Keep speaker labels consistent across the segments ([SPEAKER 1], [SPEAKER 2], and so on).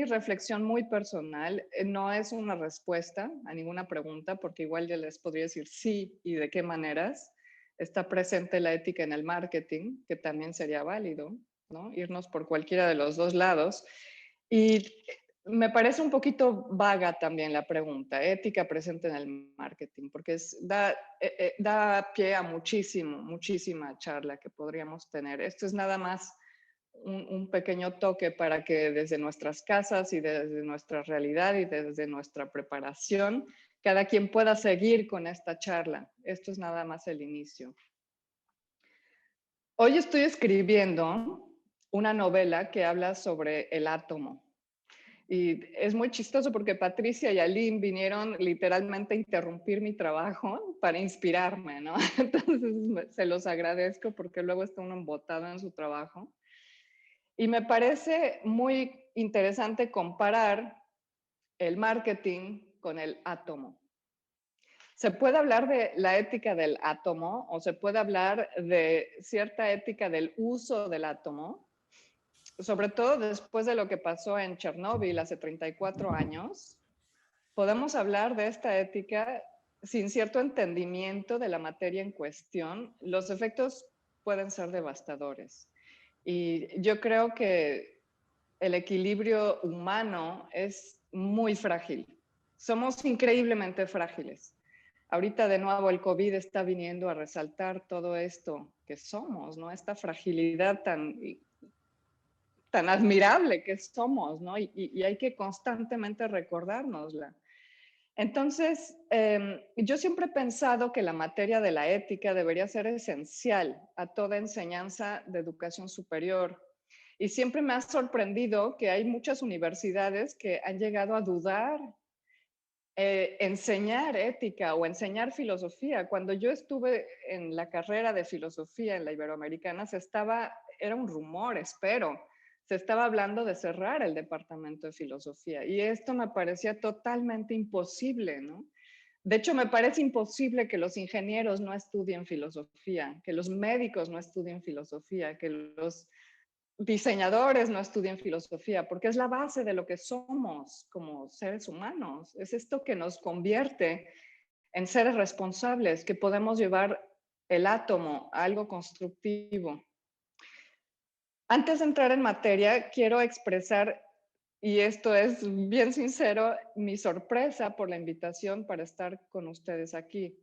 [SPEAKER 1] reflexión muy personal. No es una respuesta a ninguna pregunta, porque igual ya les podría decir sí y de qué maneras. Está presente la ética en el marketing, que también sería válido, ¿no? Irnos por cualquiera de los dos lados. Y me parece un poquito vaga también la pregunta, ética presente en el marketing, porque da pie a muchísima charla que podríamos tener. Esto es nada más un pequeño toque para que desde nuestras casas y desde nuestra realidad y desde nuestra preparación, cada quien pueda seguir con esta charla. Esto es nada más el inicio. Hoy estoy escribiendo una novela que habla sobre el átomo. Y es muy chistoso porque Patricia y Aline vinieron literalmente a interrumpir mi trabajo para inspirarme, ¿no? Entonces se los agradezco porque luego está uno embotado en su trabajo. Y me parece muy interesante comparar el marketing con el átomo. Se puede hablar de la ética del átomo o se puede hablar de cierta ética del uso del átomo, sobre todo después de lo que pasó en Chernóbil hace 34 años. Podemos hablar de esta ética sin cierto entendimiento de la materia en cuestión. Los efectos pueden ser devastadores. Y yo creo que el equilibrio humano es muy frágil. Somos increíblemente frágiles. Ahorita de nuevo el COVID está viniendo a resaltar todo esto que somos, ¿no? Esta fragilidad tan admirable que somos, ¿no? Y hay que constantemente recordárnosla. Entonces, yo siempre he pensado que la materia de la ética debería ser esencial a toda enseñanza de educación superior. Y siempre me ha sorprendido que hay muchas universidades que han llegado a dudar enseñar ética o enseñar filosofía. Cuando yo estuve en la carrera de filosofía en la Iberoamericana, era un rumor, espero, se estaba hablando de cerrar el departamento de filosofía y esto me parecía totalmente imposible, ¿no? De hecho, me parece imposible que los ingenieros no estudien filosofía, que los médicos no estudien filosofía, que los diseñadores no estudien filosofía, porque es la base de lo que somos como seres humanos. Es esto que nos convierte en seres responsables, que podemos llevar el átomo a algo constructivo. Antes de entrar en materia, quiero expresar, y esto es bien sincero, mi sorpresa por la invitación para estar con ustedes aquí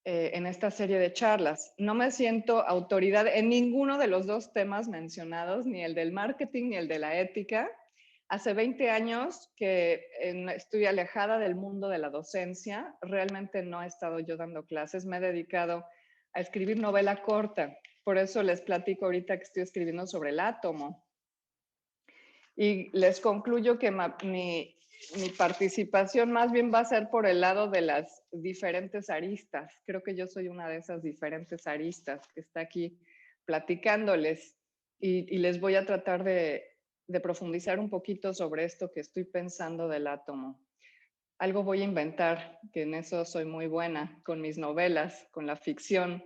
[SPEAKER 1] en esta serie de charlas. No me siento autoridad en ninguno de los dos temas mencionados, ni el del marketing ni el de la ética. Hace 20 años que estoy alejada del mundo de la docencia. Realmente no he estado yo dando clases. Me he dedicado a escribir novela corta. Por eso les platico ahorita que estoy escribiendo sobre el átomo. Y les concluyo que mi participación más bien va a ser por el lado de las diferentes aristas. Creo que yo soy una de esas diferentes aristas que está aquí platicándoles y les voy a tratar de profundizar un poquito sobre esto que estoy pensando del átomo. Algo voy a inventar, que en eso soy muy buena, con mis novelas, con la ficción.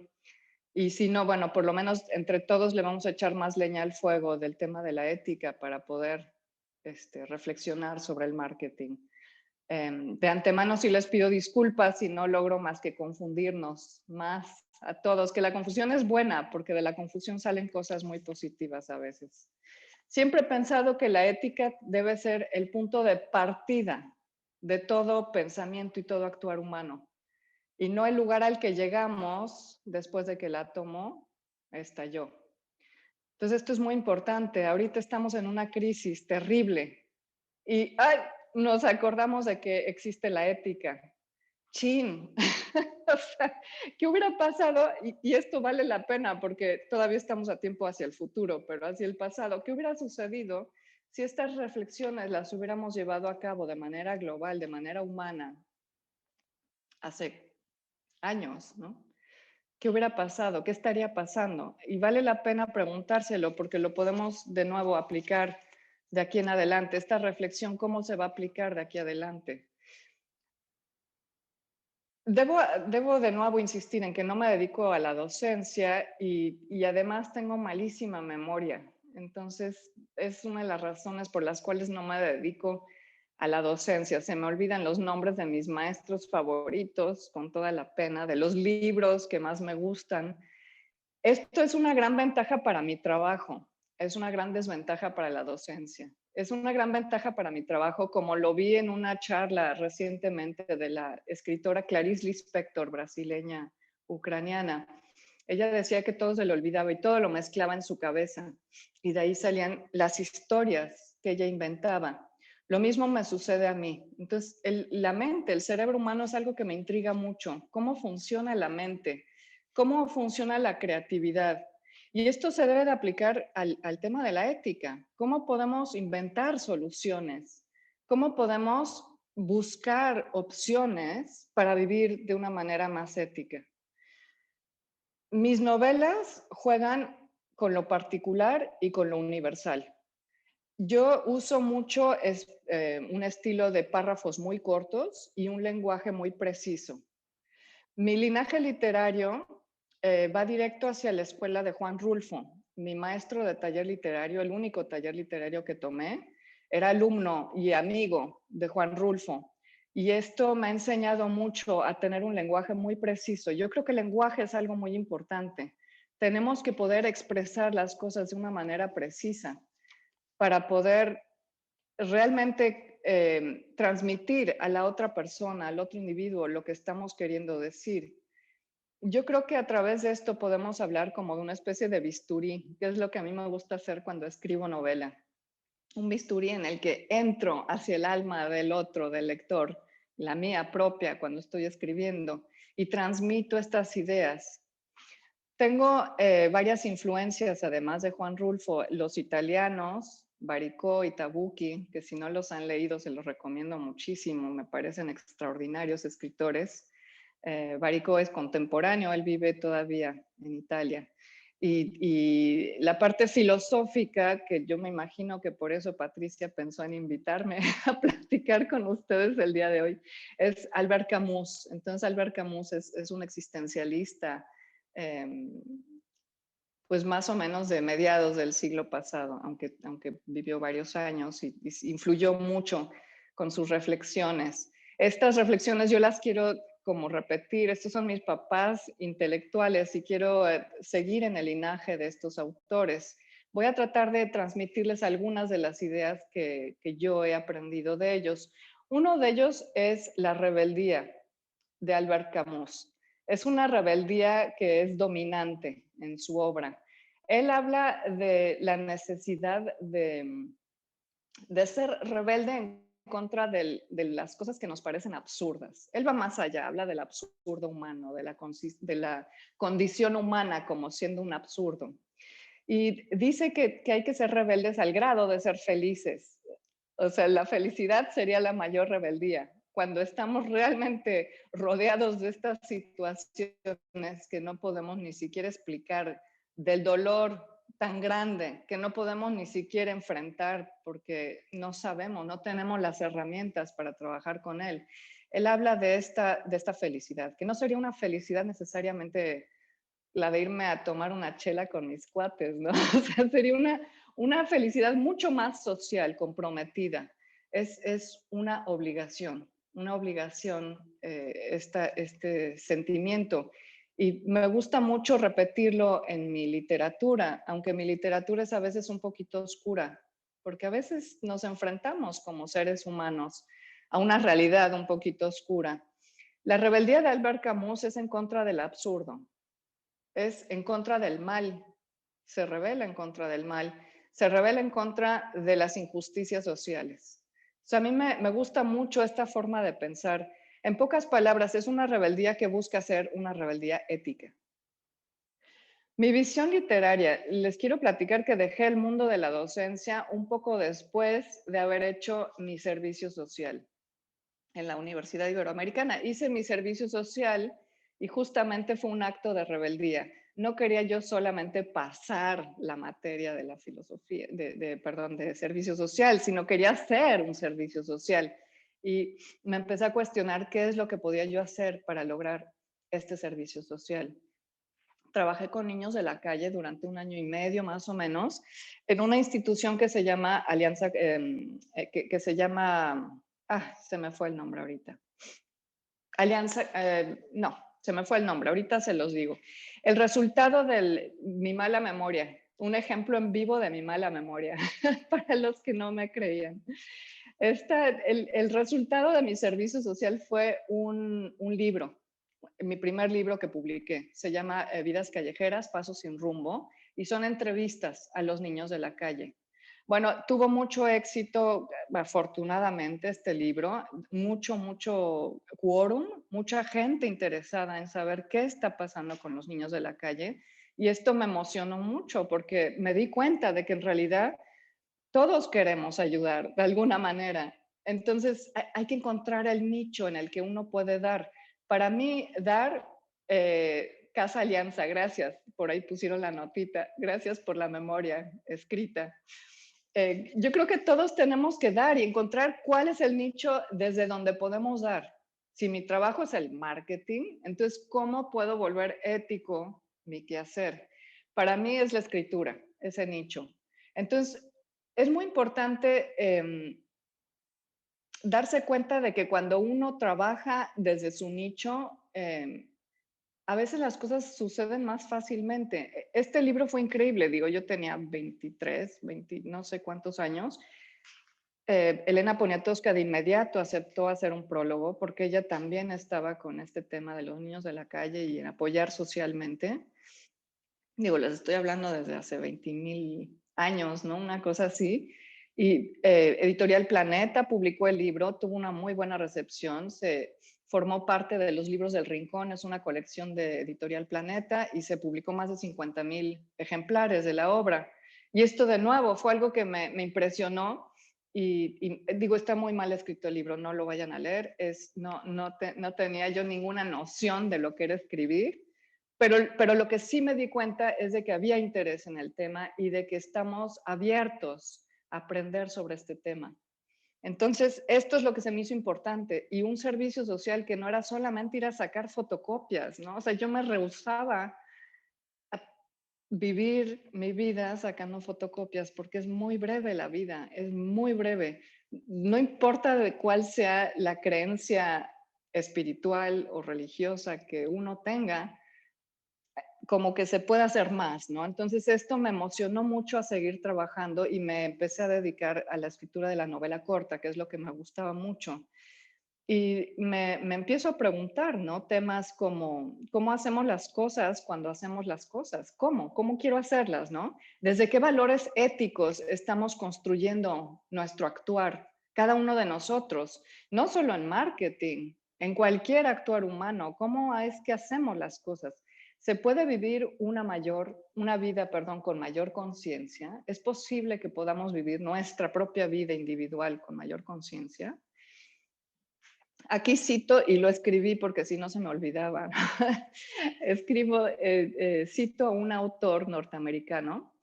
[SPEAKER 1] Y si no, bueno, por lo menos entre todos le vamos a echar más leña al fuego del tema de la ética para poder reflexionar sobre el marketing. De antemano sí les pido disculpas si no logro más que confundirnos más a todos, que la confusión es buena porque de la confusión salen cosas muy positivas a veces. Siempre he pensado que la ética debe ser el punto de partida de todo pensamiento y todo actuar humano y no el lugar al que llegamos después de que el átomo estalló. Entonces esto es muy importante. Ahorita estamos en una crisis terrible y nos acordamos de que existe la ética. Chin. O sea, ¿qué hubiera pasado? Y esto vale la pena porque todavía estamos a tiempo hacia el futuro, pero hacia el pasado. ¿Qué hubiera sucedido si estas reflexiones las hubiéramos llevado a cabo de manera global, de manera humana, hace años, ¿no? ¿Qué hubiera pasado? ¿Qué estaría pasando? Y vale la pena preguntárselo porque lo podemos de nuevo aplicar de aquí en adelante. Esta reflexión, ¿cómo se va a aplicar de aquí adelante? Debo de nuevo insistir en que no me dedico a la docencia y además tengo malísima memoria. Entonces, es una de las razones por las cuales no me dedico a la docencia. Se me olvidan los nombres de mis maestros favoritos, con toda la pena, de los libros que más me gustan. Esto es una gran ventaja para mi trabajo, es una gran desventaja para la docencia. Es una gran ventaja para mi trabajo, como lo vi en una charla recientemente de la escritora Clarice Lispector, brasileña ucraniana. Ella decía que todo se le olvidaba y todo lo mezclaba en su cabeza, y de ahí salían las historias que ella inventaba. Lo mismo me sucede a mí. Entonces, la mente, el cerebro humano es algo que me intriga mucho. ¿Cómo funciona la mente? ¿Cómo funciona la creatividad? Y esto se debe de aplicar al tema de la ética. ¿Cómo podemos inventar soluciones? ¿Cómo podemos buscar opciones para vivir de una manera más ética? Mis novelas juegan con lo particular y con lo universal. Yo uso mucho un estilo de párrafos muy cortos y un lenguaje muy preciso. Mi linaje literario va directo hacia la escuela de Juan Rulfo. Mi maestro de taller literario, el único taller literario que tomé, era alumno y amigo de Juan Rulfo. Y esto me ha enseñado mucho a tener un lenguaje muy preciso. Yo creo que el lenguaje es algo muy importante. Tenemos que poder expresar las cosas de una manera precisa para poder realmente transmitir a la otra persona, al otro individuo, lo que estamos queriendo decir. Yo creo que a través de esto podemos hablar como de una especie de bisturí, que es lo que a mí me gusta hacer cuando escribo novela. Un bisturí en el que entro hacia el alma del otro, del lector, la mía propia cuando estoy escribiendo, y transmito estas ideas. Tengo varias influencias, además de Juan Rulfo, los italianos, Baricò y Tabucchi, que si no los han leído se los recomiendo muchísimo, me parecen extraordinarios escritores. Baricò es contemporáneo, él vive todavía en Italia. Y la parte filosófica, que yo me imagino que por eso Patricia pensó en invitarme a platicar con ustedes el día de hoy, es Albert Camus. Entonces Albert Camus es un existencialista, pues más o menos de mediados del siglo pasado, aunque vivió varios años y influyó mucho con sus reflexiones. Estas reflexiones yo las quiero como repetir, estos son mis papás intelectuales y quiero seguir en el linaje de estos autores. Voy a tratar de transmitirles algunas de las ideas que yo he aprendido de ellos. Uno de ellos es la rebeldía de Albert Camus. Es una rebeldía que es dominante en su obra. Él habla de la necesidad de ser rebelde en contra de las cosas que nos parecen absurdas. Él va más allá, habla del absurdo humano, de la condición humana como siendo un absurdo. Y dice que hay que ser rebeldes al grado de ser felices. O sea, la felicidad sería la mayor rebeldía. Cuando estamos realmente rodeados de estas situaciones que no podemos ni siquiera explicar, del dolor tan grande que no podemos ni siquiera enfrentar porque no sabemos, no tenemos las herramientas para trabajar con él. Él habla de esta felicidad, que no sería una felicidad necesariamente la de irme a tomar una chela con mis cuates, ¿no? O sea, sería una felicidad mucho más social, comprometida. Es una obligación este sentimiento. Y me gusta mucho repetirlo en mi literatura, aunque mi literatura es a veces un poquito oscura, porque a veces nos enfrentamos como seres humanos a una realidad un poquito oscura. La rebeldía de Albert Camus es en contra del absurdo, es en contra del mal, se revela en contra del mal, se revela en contra de las injusticias sociales. O sea, a mí me gusta mucho esta forma de pensar. En pocas palabras, es una rebeldía que busca ser una rebeldía ética. Mi visión literaria, les quiero platicar que dejé el mundo de la docencia un poco después de haber hecho mi servicio social en la Universidad Iberoamericana. Hice mi servicio social y justamente fue un acto de rebeldía. No quería yo solamente pasar la materia de la filosofía, de servicio social, sino quería hacer un servicio social. Y me empecé a cuestionar qué es lo que podía yo hacer para lograr este servicio social. trabajé con niños de la calle durante 1 año y medio más o menos en una institución que se llama Alianza, que se llama, se me fue el nombre ahorita. Alianza, no, se me fue el nombre, ahorita se los digo. El resultado de mi mala memoria, un ejemplo en vivo de mi mala memoria, para los que no me creían. El resultado de mi servicio social fue un libro, mi primer libro que publiqué. Se llama Vidas callejeras, Pasos sin rumbo, y son entrevistas a los niños de la calle. Bueno, tuvo mucho éxito, afortunadamente, este libro, mucho quórum, mucha gente interesada en saber qué está pasando con los niños de la calle. Y esto me emocionó mucho porque me di cuenta de que en realidad todos queremos ayudar de alguna manera. Entonces hay que encontrar el nicho en el que uno puede dar. Para mí, dar, Casa Alianza, gracias, por ahí pusieron la notita, gracias por la memoria escrita. Yo creo que todos tenemos que dar y encontrar cuál es el nicho desde donde podemos dar. Si mi trabajo es el marketing, entonces, ¿cómo puedo volver ético mi quehacer? Para mí es la escritura, ese nicho. Entonces, es muy importante darse cuenta de que cuando uno trabaja desde su nicho, a veces las cosas suceden más fácilmente. Este libro fue increíble, digo, yo tenía 23, 20, no sé cuántos años. Elena Poniatowska de inmediato aceptó hacer un prólogo porque ella también estaba con este tema de los niños de la calle y en apoyar socialmente. Digo, les estoy hablando desde hace 20,000 años, ¿no? Una cosa así. Y Editorial Planeta publicó el libro, tuvo una muy buena recepción, se formó parte de los libros del Rincón, es una colección de Editorial Planeta y se publicó más de 50,000 ejemplares de la obra. Y esto de nuevo fue algo que me impresionó y digo, está muy mal escrito el libro, no lo vayan a leer, no tenía yo ninguna noción de lo que era escribir. Pero lo que sí me di cuenta es de que había interés en el tema y de que estamos abiertos a aprender sobre este tema. Entonces, esto es lo que se me hizo importante y un servicio social que no era solamente ir a sacar fotocopias, ¿no? O sea, yo me rehusaba a vivir mi vida sacando fotocopias porque es muy breve la vida, es muy breve. No importa de cuál sea la creencia espiritual o religiosa que uno tenga, como que se puede hacer más, ¿no? Entonces esto me emocionó mucho a seguir trabajando y me empecé a dedicar a la escritura de la novela corta, que es lo que me gustaba mucho. Y me empiezo a preguntar, ¿no? Temas como, ¿cómo hacemos las cosas cuando hacemos las cosas? ¿Cómo? ¿Cómo quiero hacerlas, no? ¿Desde qué valores éticos estamos construyendo nuestro actuar? Cada uno de nosotros, no solo en marketing, en cualquier actuar humano, ¿cómo es que hacemos las cosas? ¿Se puede vivir una vida, perdón, con mayor conciencia? ¿Es posible que podamos vivir nuestra propia vida individual con mayor conciencia? Aquí cito, y lo escribí porque si no se me olvidaba, cito a un autor norteamericano,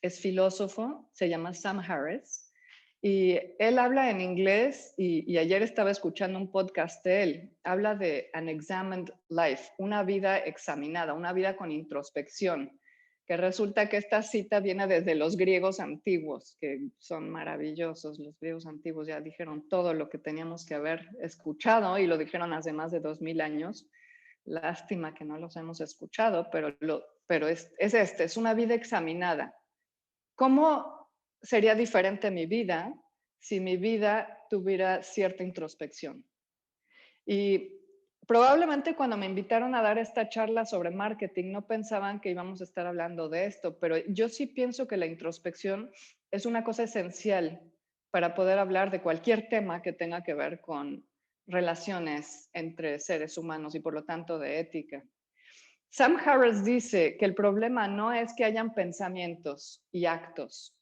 [SPEAKER 1] es filósofo, se llama Sam Harris, y él habla en inglés y ayer estaba escuchando un podcast de él, habla de an examined life, una vida examinada, una vida con introspección, que resulta que esta cita viene desde los griegos antiguos, que son maravillosos. Los griegos antiguos ya dijeron todo lo que teníamos que haber escuchado y lo dijeron hace más de 2000 años. Lástima que no los hemos escuchado, pero es una vida examinada. ¿Cómo sería diferente mi vida si mi vida tuviera cierta introspección? Y probablemente cuando me invitaron a dar esta charla sobre marketing no pensaban que íbamos a estar hablando de esto, pero yo sí pienso que la introspección es una cosa esencial para poder hablar de cualquier tema que tenga que ver con relaciones entre seres humanos y por lo tanto de ética. Sam Harris dice que el problema no es que hayan pensamientos y actos.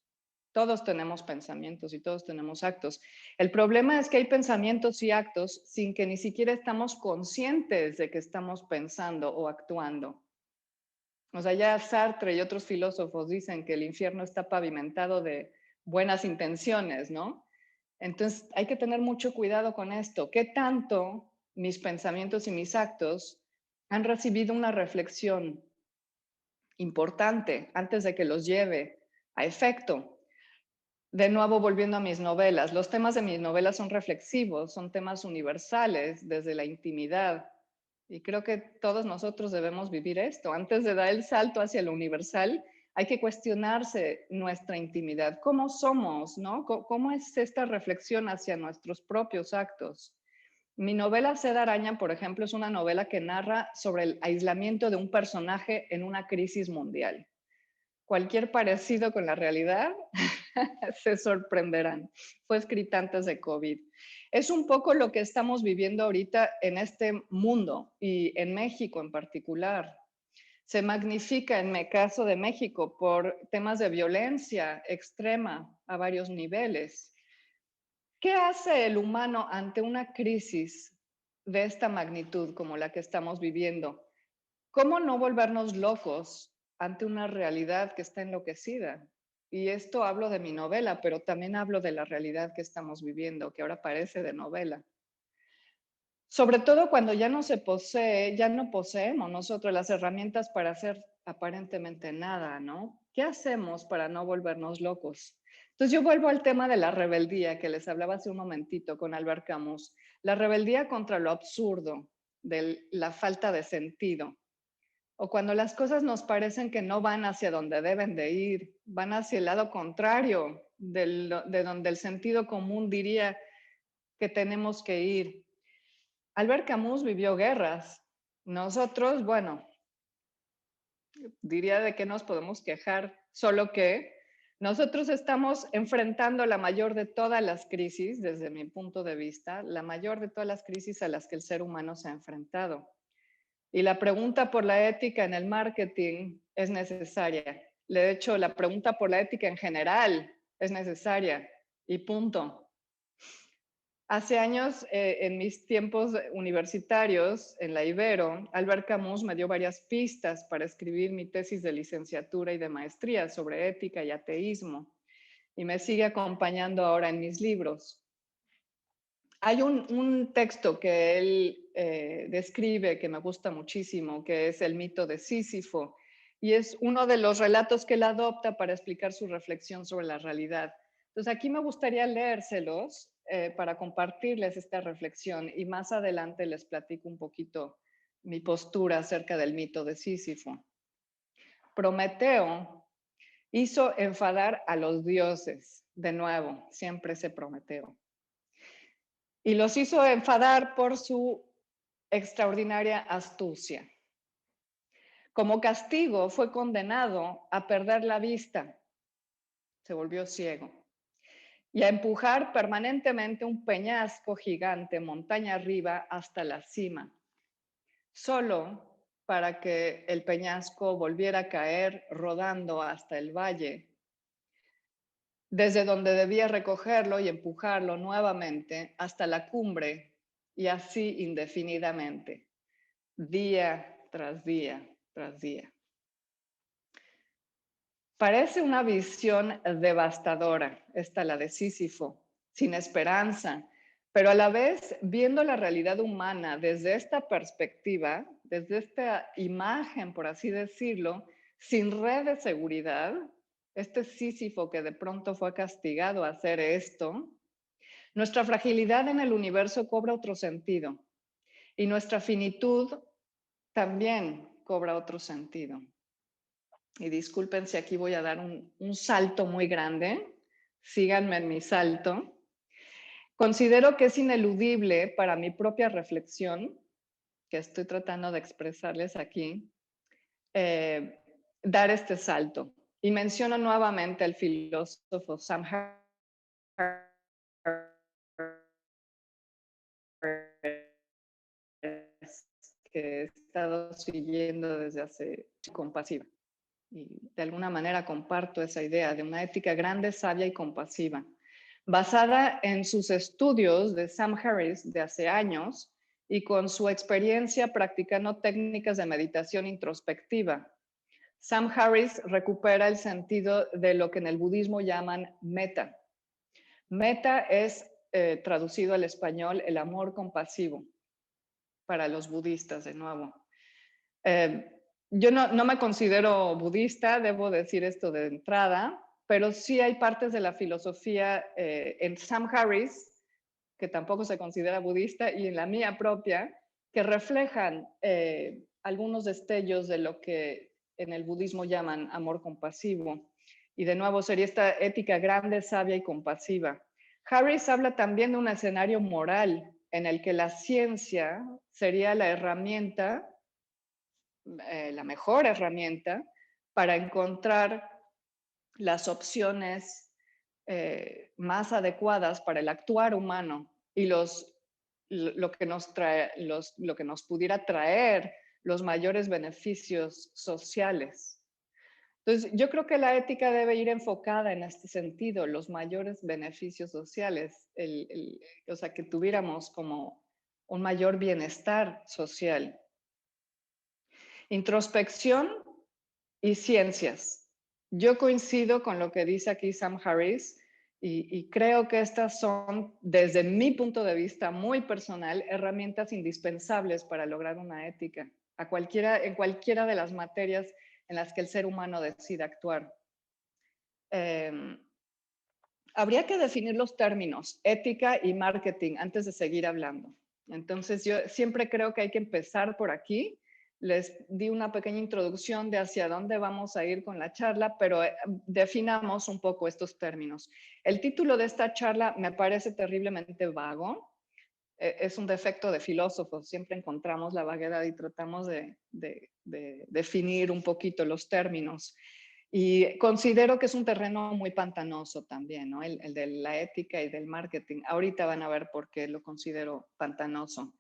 [SPEAKER 1] Todos tenemos pensamientos y todos tenemos actos. El problema es que hay pensamientos y actos sin que ni siquiera estamos conscientes de que estamos pensando o actuando. O sea, ya Sartre y otros filósofos dicen que el infierno está pavimentado de buenas intenciones, ¿no? Entonces hay que tener mucho cuidado con esto. ¿Qué tanto mis pensamientos y mis actos han recibido una reflexión importante antes de que los lleve a efecto. De nuevo, volviendo a mis novelas, los temas de mis novelas son reflexivos, son temas universales desde la intimidad. Y creo que todos nosotros debemos vivir esto. Antes de dar el salto hacia lo universal, hay que cuestionarse nuestra intimidad. ¿Cómo somos? ¿No? ¿Cómo es esta reflexión hacia nuestros propios actos? Mi novela Seda Araña, por ejemplo, es una novela que narra sobre el aislamiento de un personaje en una crisis mundial. Cualquier parecido con la realidad se sorprenderán. Fue escrita antes de COVID. Es un poco lo que estamos viviendo ahorita en este mundo y en México en particular. Se magnifica en el caso de México por temas de violencia extrema a varios niveles. ¿Qué hace el humano ante una crisis de esta magnitud como la que estamos viviendo? ¿Cómo no volvernos locos ante una realidad que está enloquecida? Y esto hablo de mi novela, pero también hablo de la realidad que estamos viviendo, que ahora parece de novela. Sobre todo cuando ya no se posee, ya no poseemos nosotros las herramientas para hacer aparentemente nada, ¿no? ¿Qué hacemos para no volvernos locos? Entonces yo vuelvo al tema de la rebeldía que les hablaba hace un momentito con Albert Camus. La rebeldía contra lo absurdo, de la falta de sentido. O cuando las cosas nos parecen que no van hacia donde deben de ir, van hacia el lado contrario de donde el sentido común diría que tenemos que ir. Albert Camus vivió guerras. Nosotros, bueno, diría de que nos podemos quejar, solo que nosotros estamos enfrentando la mayor de todas las crisis, desde mi punto de vista, la mayor de todas las crisis a las que el ser humano se ha enfrentado. Y la pregunta por la ética en el marketing es necesaria. De hecho, la pregunta por la ética en general es necesaria y punto. Hace años, en mis tiempos universitarios en la Ibero, Albert Camus me dio varias pistas para escribir mi tesis de licenciatura y de maestría sobre ética y ateísmo, y me sigue acompañando ahora en mis libros. Hay un texto que él describe que me gusta muchísimo, que es el mito de Sísifo, y es uno de los relatos que él adopta para explicar su reflexión sobre la realidad. Entonces aquí me gustaría leérselos para compartirles esta reflexión y más adelante les platico un poquito mi postura acerca del mito de Sísifo. Prometeo hizo enfadar a los dioses, de nuevo, siempre ese Prometeo. Y los hizo enfadar por su extraordinaria astucia. Como castigo fue condenado a perder la vista, se volvió ciego, y a empujar permanentemente un peñasco gigante montaña arriba hasta la cima, solo para que el peñasco volviera a caer rodando hasta el valle, desde donde debía recogerlo y empujarlo nuevamente hasta la cumbre, y así indefinidamente, día tras día tras día. Parece una visión devastadora, esta la de Sísifo, sin esperanza, pero a la vez viendo la realidad humana desde esta perspectiva, desde esta imagen, por así decirlo, sin red de seguridad, este Sísifo que de pronto fue castigado a hacer esto, nuestra fragilidad en el universo cobra otro sentido y nuestra finitud también cobra otro sentido. Y disculpen si aquí voy a dar un salto muy grande, síganme en mi salto. Considero que es ineludible para mi propia reflexión, que estoy tratando de expresarles aquí, dar este salto. Y menciono nuevamente al filósofo Sam Harris, que he estado siguiendo desde hace compasiva. Y de alguna manera comparto esa idea de una ética grande, sabia y compasiva, basada en sus estudios de Sam Harris de hace años y con su experiencia practicando técnicas de meditación introspectiva. Sam Harris recupera el sentido de lo que en el budismo llaman metta. Metta es, traducido al español, el amor compasivo, para los budistas de nuevo. Yo no me considero budista, debo decir esto de entrada, pero sí hay partes de la filosofía en Sam Harris, que tampoco se considera budista, y en la mía propia, que reflejan algunos destellos de lo que en el budismo llaman amor compasivo. Y de nuevo sería esta ética grande, sabia y compasiva. Harris habla también de un escenario moral en el que la ciencia sería la herramienta, la mejor herramienta para encontrar las opciones más adecuadas para el actuar humano y lo que lo que nos pudiera traer los mayores beneficios sociales. Entonces, yo creo que la ética debe ir enfocada en este sentido, los mayores beneficios sociales, o sea, que tuviéramos como un mayor bienestar social. Introspección y ciencias. Yo coincido con lo que dice aquí Sam Harris y creo que estas son, desde mi punto de vista muy personal, herramientas indispensables para lograr una ética en cualquiera de las materias en las que el ser humano decida actuar. Habría que definir los términos ética y marketing antes de seguir hablando. Entonces, yo siempre creo que hay que empezar por aquí. Les di una pequeña introducción de hacia dónde vamos a ir con la charla, pero definamos un poco estos términos. El título de esta charla me parece terriblemente vago. Es un defecto de filósofos. Siempre encontramos la vaguedad y tratamos de definir un poquito los términos. Y considero que es un terreno muy pantanoso también, ¿no? El de la ética y del marketing. Ahorita van a ver por qué lo considero pantanoso.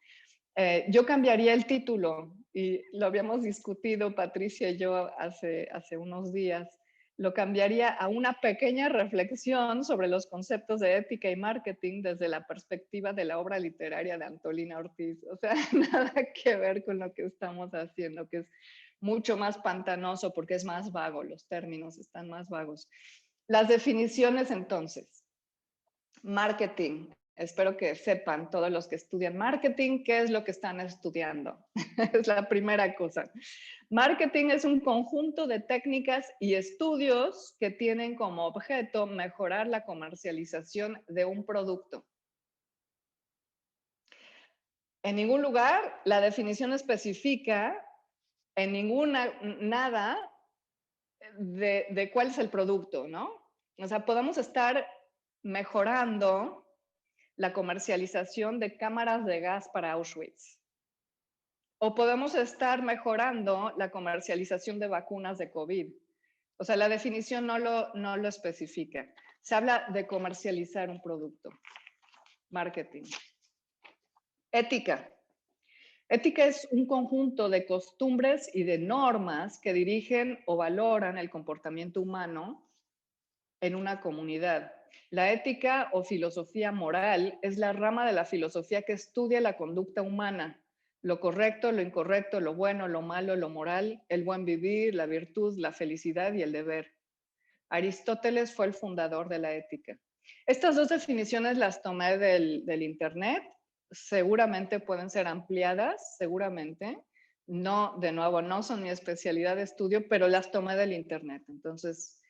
[SPEAKER 1] Yo cambiaría el título y lo habíamos discutido Patricia y yo hace unos días. Lo cambiaría a una pequeña reflexión sobre los conceptos de ética y marketing desde la perspectiva de la obra literaria de Antolina Ortiz. O sea, nada que ver con lo que estamos haciendo, que es mucho más pantanoso porque es más vago, los términos están más vagos. Las definiciones entonces. Marketing. Espero que sepan todos los que estudian marketing qué es lo que están estudiando. Es la primera cosa. Marketing es un conjunto de técnicas y estudios que tienen como objeto mejorar la comercialización de un producto. En ningún lugar la definición especifica en nada de cuál es el producto, ¿no? O sea, podemos estar mejorando la comercialización de cámaras de gas para Auschwitz. O podemos estar mejorando la comercialización de vacunas de COVID. O sea, la definición no lo especifica. Se habla de comercializar un producto. Marketing. Ética. Ética es un conjunto de costumbres y de normas que dirigen o valoran el comportamiento humano en una comunidad. La ética o filosofía moral es la rama de la filosofía que estudia la conducta humana, lo correcto, lo incorrecto, lo bueno, lo malo, lo moral, el buen vivir, la virtud, la felicidad y el deber. Aristóteles fue el fundador de la ética. Estas dos definiciones las tomé del internet, seguramente pueden ser ampliadas, seguramente. No, de nuevo, no son mi especialidad de estudio, pero las tomé del internet. Entonces,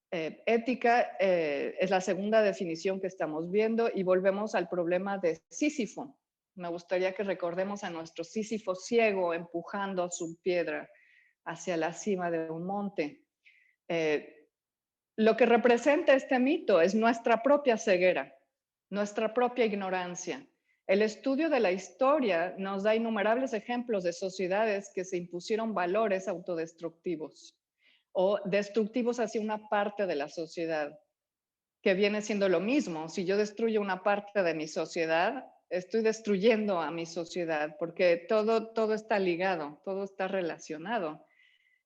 [SPEAKER 1] ética es la segunda definición que estamos viendo y volvemos al problema de Sísifo. Me gustaría que recordemos a nuestro Sísifo ciego empujando su piedra hacia la cima de un monte. Lo que representa este mito es nuestra propia ceguera, nuestra propia ignorancia. El estudio de la historia nos da innumerables ejemplos de sociedades que se impusieron valores autodestructivos o destructivos hacia una parte de la sociedad, que viene siendo lo mismo. Si yo destruyo una parte de mi sociedad, estoy destruyendo a mi sociedad, porque todo está ligado, todo está relacionado.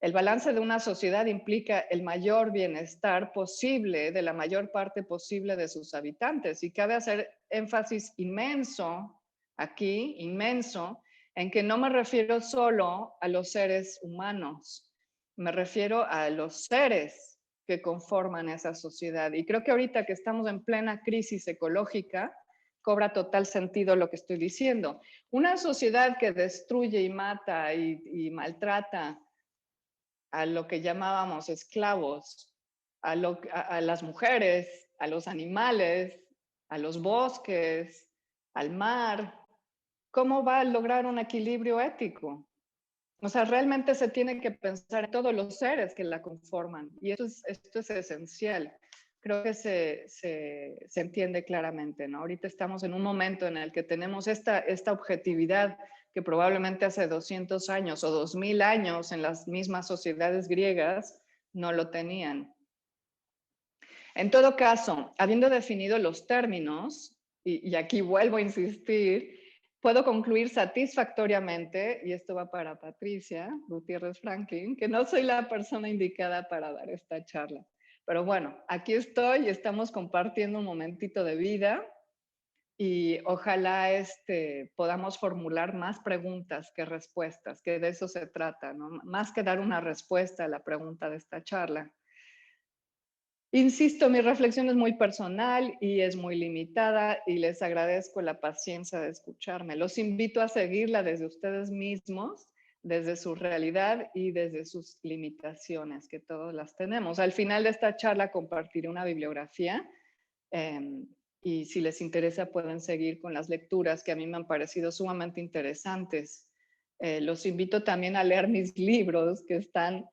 [SPEAKER 1] El balance de una sociedad implica el mayor bienestar posible de la mayor parte posible de sus habitantes, y cabe hacer énfasis inmenso aquí, inmenso, en que no me refiero solo a los seres humanos, me refiero a los seres que conforman esa sociedad. Y creo que ahorita que estamos en plena crisis ecológica, cobra total sentido lo que estoy diciendo. Una sociedad que destruye y mata y maltrata a lo que llamábamos esclavos, a las mujeres, a los animales, a los bosques, al mar, ¿cómo va a lograr un equilibrio ético? O sea, realmente se tiene que pensar en todos los seres que la conforman y esto es esencial. Creo que se entiende claramente, ¿no? Ahorita estamos en un momento en el que tenemos esta objetividad que probablemente hace 200 años o 2000 años en las mismas sociedades griegas no lo tenían. En todo caso, habiendo definido los términos, y aquí vuelvo a insistir, puedo concluir satisfactoriamente, y esto va para Patricia Gutiérrez Franklin, que no soy la persona indicada para dar esta charla. Pero bueno, aquí estoy y estamos compartiendo un momentito de vida y ojalá podamos formular más preguntas que respuestas, que de eso se trata, ¿no? Más que dar una respuesta a la pregunta de esta charla. Insisto, mi reflexión es muy personal y es muy limitada y les agradezco la paciencia de escucharme. Los invito a seguirla desde ustedes mismos, desde su realidad y desde sus limitaciones, que todos las tenemos. Al final de esta charla compartiré una bibliografía y si les interesa pueden seguir con las lecturas que a mí me han parecido sumamente interesantes. Los invito también a leer mis libros que están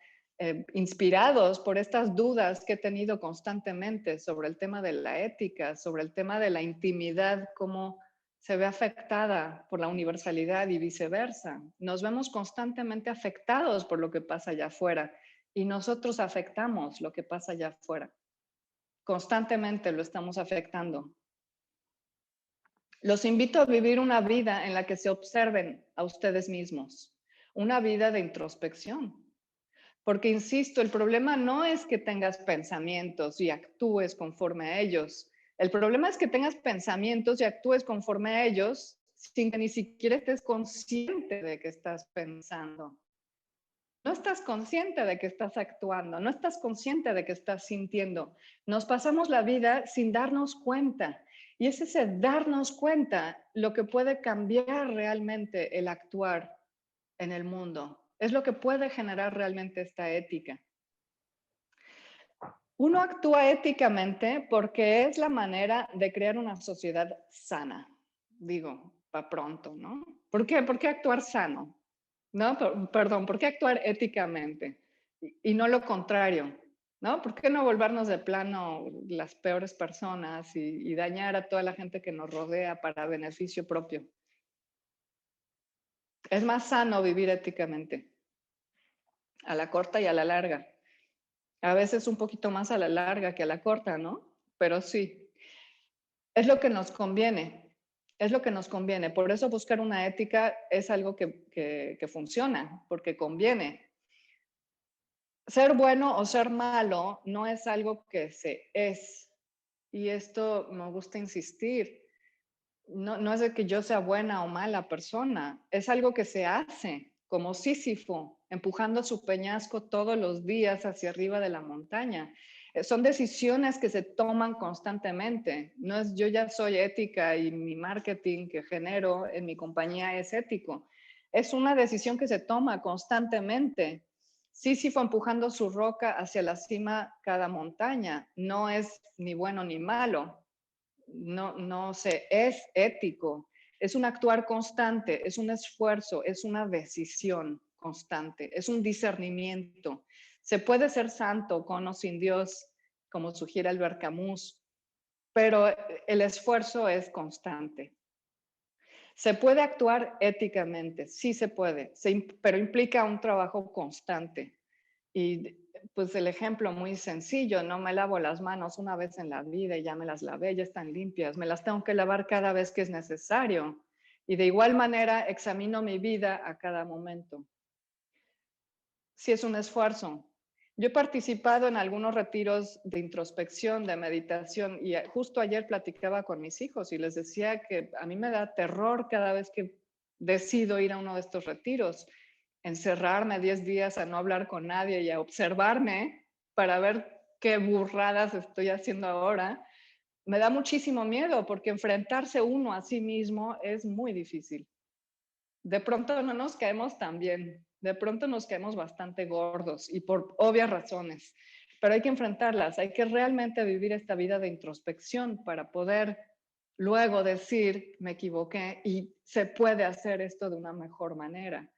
[SPEAKER 1] inspirados por estas dudas que he tenido constantemente sobre el tema de la ética, sobre el tema de la intimidad, cómo se ve afectada por la universalidad y viceversa. Nos vemos constantemente afectados por lo que pasa allá afuera y nosotros afectamos lo que pasa allá afuera. Constantemente lo estamos afectando. Los invito a vivir una vida en la que se observen a ustedes mismos, una vida de introspección. Porque, insisto, el problema no es que tengas pensamientos y actúes conforme a ellos. El problema es que tengas pensamientos y actúes conforme a ellos sin que ni siquiera estés consciente de que estás pensando. No estás consciente de que estás actuando, no estás consciente de que estás sintiendo. Nos pasamos la vida sin darnos cuenta. Y es ese darnos cuenta lo que puede cambiar realmente el actuar en el mundo. Es lo que puede generar realmente esta ética. Uno actúa éticamente porque es la manera de crear una sociedad sana. Digo, para pronto, ¿no? ¿Por qué? ¿Por qué actuar sano? ¿No? Perdón, ¿por qué actuar éticamente? Y no lo contrario, ¿no? ¿Por qué no volvernos de plano las peores personas y dañar a toda la gente que nos rodea para beneficio propio? Es más sano vivir éticamente, a la corta y a la larga. A veces un poquito más a la larga que a la corta, ¿no? Pero sí, es lo que nos conviene, es lo que nos conviene. Por eso buscar una ética es algo que funciona, porque conviene. Ser bueno o ser malo no es algo que se es. Y esto me gusta insistir. No es de que yo sea buena o mala persona, es algo que se hace, como Sísifo, empujando su peñasco todos los días hacia arriba de la montaña. Son decisiones que se toman constantemente. No es yo ya soy ética y mi marketing que genero en mi compañía es ético. Es una decisión que se toma constantemente. Sísifo empujando su roca hacia la cima cada montaña. No es ni bueno ni malo, no sé, es ético, es un actuar constante, es un esfuerzo, es una decisión constante, es un discernimiento. Se puede ser santo con o sin Dios, como sugiere Albert Camus, pero el esfuerzo es constante. Se puede actuar éticamente, sí se puede, pero implica un trabajo constante. Y pues el ejemplo muy sencillo, no me lavo las manos una vez en la vida y ya me las lavé, ya están limpias, me las tengo que lavar cada vez que es necesario. Y de igual manera examino mi vida a cada momento. Sí es un esfuerzo. Yo he participado en algunos retiros de introspección, de meditación, y justo ayer platicaba con mis hijos y les decía que a mí me da terror cada vez que decido ir a uno de estos retiros, encerrarme 10 días a no hablar con nadie y a observarme para ver qué burradas estoy haciendo ahora. Me da muchísimo miedo porque enfrentarse uno a sí mismo es muy difícil. De pronto no nos caemos tan bien De pronto nos caemos bastante gordos y por obvias razones, pero hay que enfrentarlas, hay que realmente vivir esta vida de introspección para poder luego decir, me equivoqué y se puede hacer esto de una mejor manera.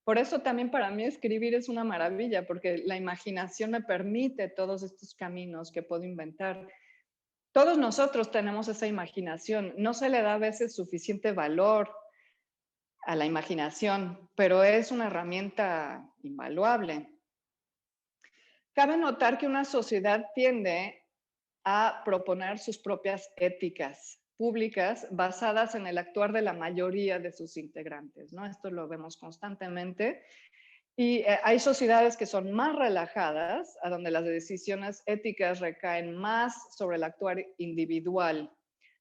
[SPEAKER 1] Por eso también para mí escribir es una maravilla, porque la imaginación me permite todos estos caminos que puedo inventar. Todos nosotros tenemos esa imaginación, no se le da a veces suficiente valor a la imaginación, pero es una herramienta invaluable. Cabe notar que una sociedad tiende a proponer sus propias éticas públicas basadas en el actuar de la mayoría de sus integrantes, ¿no? Esto lo vemos constantemente. Y hay sociedades que son más relajadas, a donde las decisiones éticas recaen más sobre el actuar individual.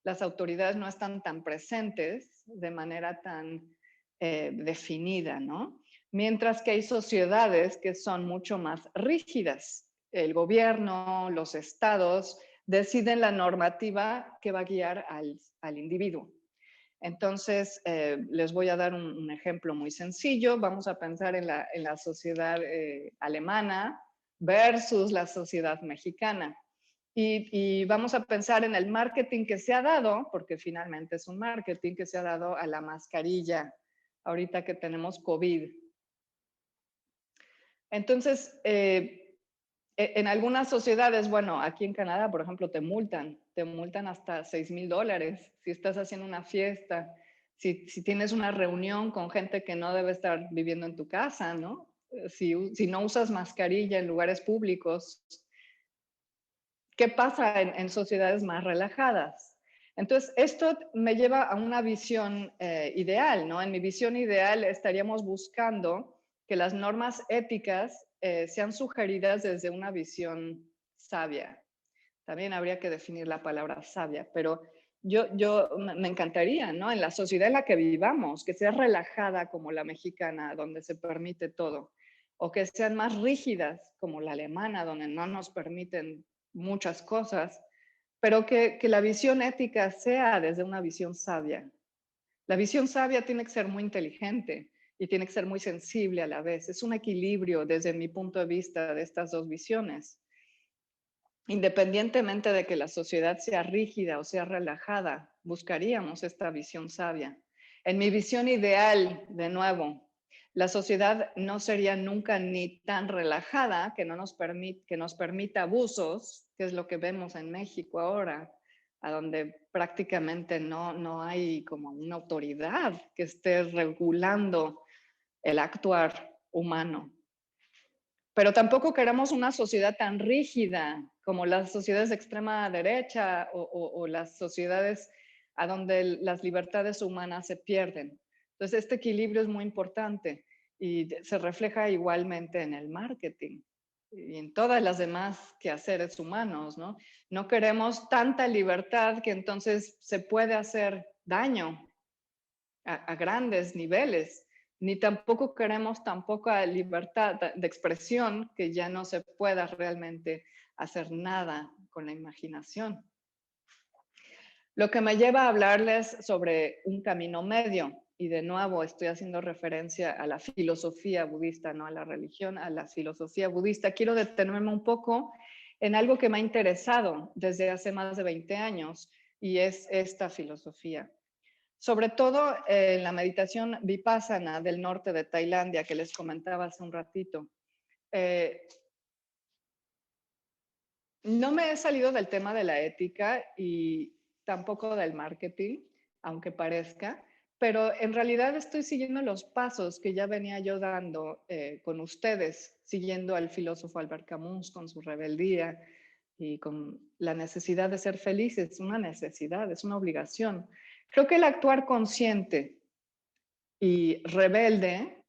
[SPEAKER 1] Las autoridades no están tan presentes de manera tan definida, ¿no? Mientras que hay sociedades que son mucho más rígidas. El gobierno, los estados deciden la normativa que va a guiar al individuo. Entonces, les voy a dar un ejemplo muy sencillo. Vamos a pensar en la sociedad alemana versus la sociedad mexicana. Y vamos a pensar en el marketing que se ha dado, porque finalmente es un marketing que se ha dado a la mascarilla, ahorita que tenemos COVID. Entonces, en algunas sociedades, bueno, aquí en Canadá, por ejemplo, te multan hasta $6,000 si estás haciendo una fiesta, si tienes una reunión con gente que no debe estar viviendo en tu casa, ¿no? Si no usas mascarilla en lugares públicos, ¿qué pasa en sociedades más relajadas? Entonces, esto me lleva a una visión ideal, ¿no? En mi visión ideal estaríamos buscando que las normas éticas sean sugeridas desde una visión sabia. También habría que definir la palabra sabia, pero yo me encantaría, ¿no? En la sociedad en la que vivamos, que sea relajada como la mexicana, donde se permite todo, o que sean más rígidas como la alemana, donde no nos permiten muchas cosas, pero que la visión ética sea desde una visión sabia. La visión sabia tiene que ser muy inteligente y tiene que ser muy sensible a la vez. Es un equilibrio desde mi punto de vista de estas dos visiones. Independientemente de que la sociedad sea rígida o sea relajada, buscaríamos esta visión sabia. En mi visión ideal, de nuevo, la sociedad no sería nunca ni tan relajada que nos permita abusos, que es lo que vemos en México ahora, a donde prácticamente no hay como una autoridad que esté regulando el actuar humano. Pero tampoco queremos una sociedad tan rígida como las sociedades de extrema derecha o las sociedades a donde las libertades humanas se pierden. Entonces, este equilibrio es muy importante y se refleja igualmente en el marketing y en todas las demás quehaceres humanos, ¿no? No queremos tanta libertad que entonces se puede hacer daño a grandes niveles, ni tampoco queremos tan poca libertad de expresión que ya no se pueda realmente hacer nada con la imaginación. Lo que me lleva a hablarles sobre un camino medio, y de nuevo estoy haciendo referencia a la filosofía budista, no a la religión, a la filosofía budista. Quiero detenerme un poco en algo que me ha interesado desde hace más de 20 años, y es esta filosofía. Sobre todo en la meditación vipassana del norte de Tailandia, que les comentaba hace un ratito. No me he salido del tema de la ética y tampoco del marketing, aunque parezca, pero en realidad estoy siguiendo los pasos que ya venía yo dando con ustedes, siguiendo al filósofo Albert Camus con su rebeldía y con la necesidad de ser felices. Es una necesidad, es una obligación. Creo que el actuar consciente y rebelde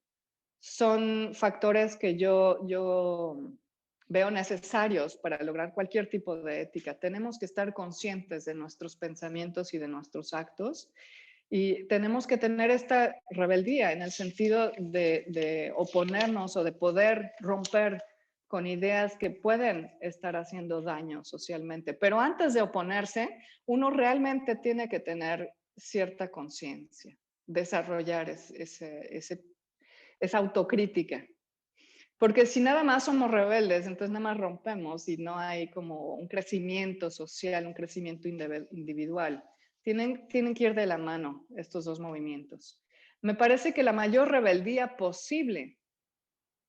[SPEAKER 1] son factores que yo veo necesarios para lograr cualquier tipo de ética. Tenemos que estar conscientes de nuestros pensamientos y de nuestros actos y tenemos que tener esta rebeldía en el sentido de oponernos o de poder romper con ideas que pueden estar haciendo daño socialmente. Pero antes de oponerse, uno realmente tiene que tener cierta conciencia, desarrollar es autocrítica. Porque si nada más somos rebeldes, entonces nada más rompemos y no hay como un crecimiento social, un crecimiento individual. Tienen que ir de la mano estos dos movimientos. Me parece que la mayor rebeldía posible,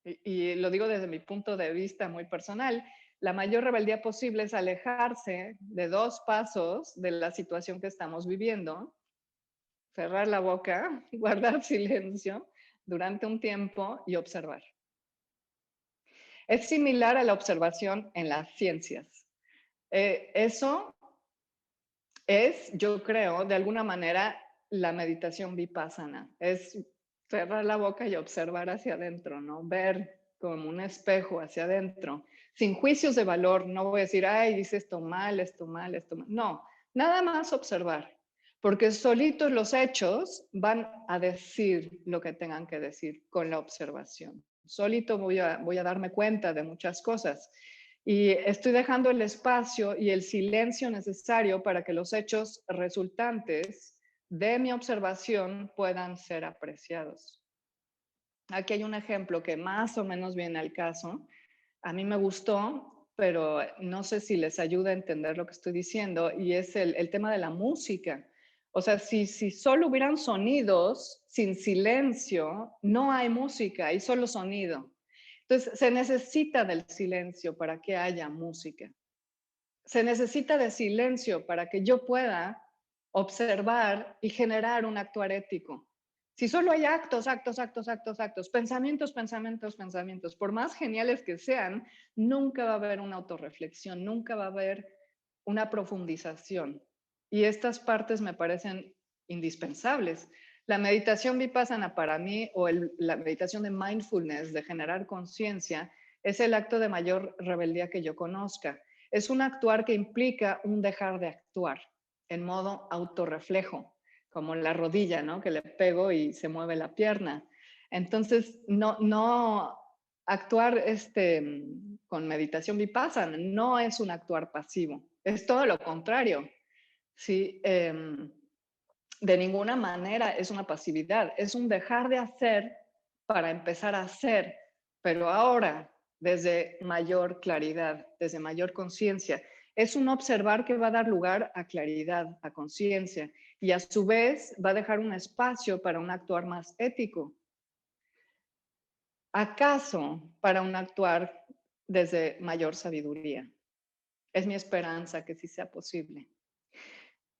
[SPEAKER 1] y lo digo desde mi punto de vista muy personal, la mayor rebeldía posible es alejarse de 2 pasos de la situación que estamos viviendo, cerrar la boca, guardar silencio durante un tiempo y observar. Es similar a la observación en las ciencias. Eso es, yo creo, de alguna manera, la meditación vipassana. Es cerrar la boca y observar hacia adentro, ¿no? Ver como un espejo hacia adentro, sin juicios de valor. No voy a decir, ay, dice esto mal, esto mal, esto mal. No, nada más observar, porque solitos los hechos van a decir lo que tengan que decir con la observación. Solito voy a darme cuenta de muchas cosas. Y estoy dejando el espacio y el silencio necesario para que los hechos resultantes de mi observación puedan ser apreciados. Aquí hay un ejemplo que más o menos viene al caso. A mí me gustó, pero no sé si les ayuda a entender lo que estoy diciendo, y es el tema de la música. O sea, si solo hubieran sonidos sin silencio, no hay música, hay solo sonido. Entonces, se necesita del silencio para que haya música. Se necesita de silencio para que yo pueda observar y generar un actuar ético. Si solo hay actos, actos, actos, actos, actos, pensamientos, pensamientos, pensamientos, por más geniales que sean, nunca va a haber una autorreflexión, nunca va a haber una profundización. Y estas partes me parecen indispensables. La meditación vipassana para mí, o la meditación de mindfulness, de generar conciencia, es el acto de mayor rebeldía que yo conozca. Es un actuar que implica un dejar de actuar en modo autorreflejo, como la rodilla, ¿no? Que le pego y se mueve la pierna. Entonces, no actuar con meditación vipassana no es un actuar pasivo, es todo lo contrario. Sí, de ninguna manera es una pasividad, es un dejar de hacer para empezar a hacer, pero ahora desde mayor claridad, desde mayor conciencia. Es un observar que va a dar lugar a claridad, a conciencia, y a su vez va a dejar un espacio para un actuar más ético. ¿Acaso para un actuar desde mayor sabiduría? Es mi esperanza que sí sea posible.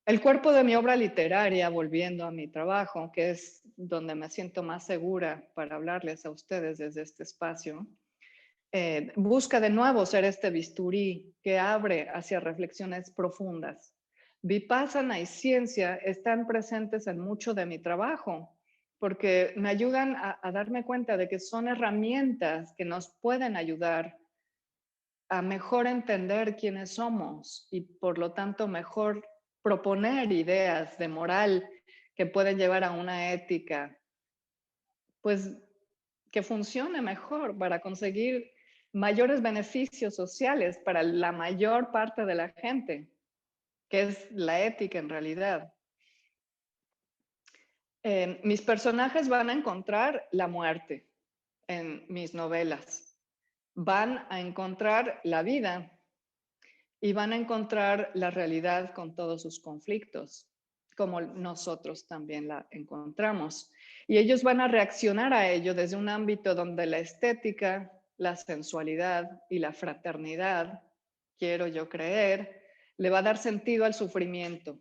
[SPEAKER 1] El cuerpo de mi obra literaria, volviendo a mi trabajo, que es donde me siento más segura para hablarles a ustedes desde este espacio, busca de nuevo ser este bisturí que abre hacia reflexiones profundas. Vipassana y ciencia están presentes en mucho de mi trabajo, porque me ayudan a darme cuenta de que son herramientas que nos pueden ayudar a mejor entender quiénes somos y por lo tanto mejor proponer ideas de moral que pueden llevar a una ética, pues que funcione mejor para conseguir mayores beneficios sociales para la mayor parte de la gente, que es la ética en realidad. Mis personajes van a encontrar la muerte en mis novelas, van a encontrar la vida y van a encontrar la realidad con todos sus conflictos, como nosotros también la encontramos. Y ellos van a reaccionar a ello desde un ámbito donde la estética, la sensualidad y la fraternidad, quiero yo creer, le va a dar sentido al sufrimiento,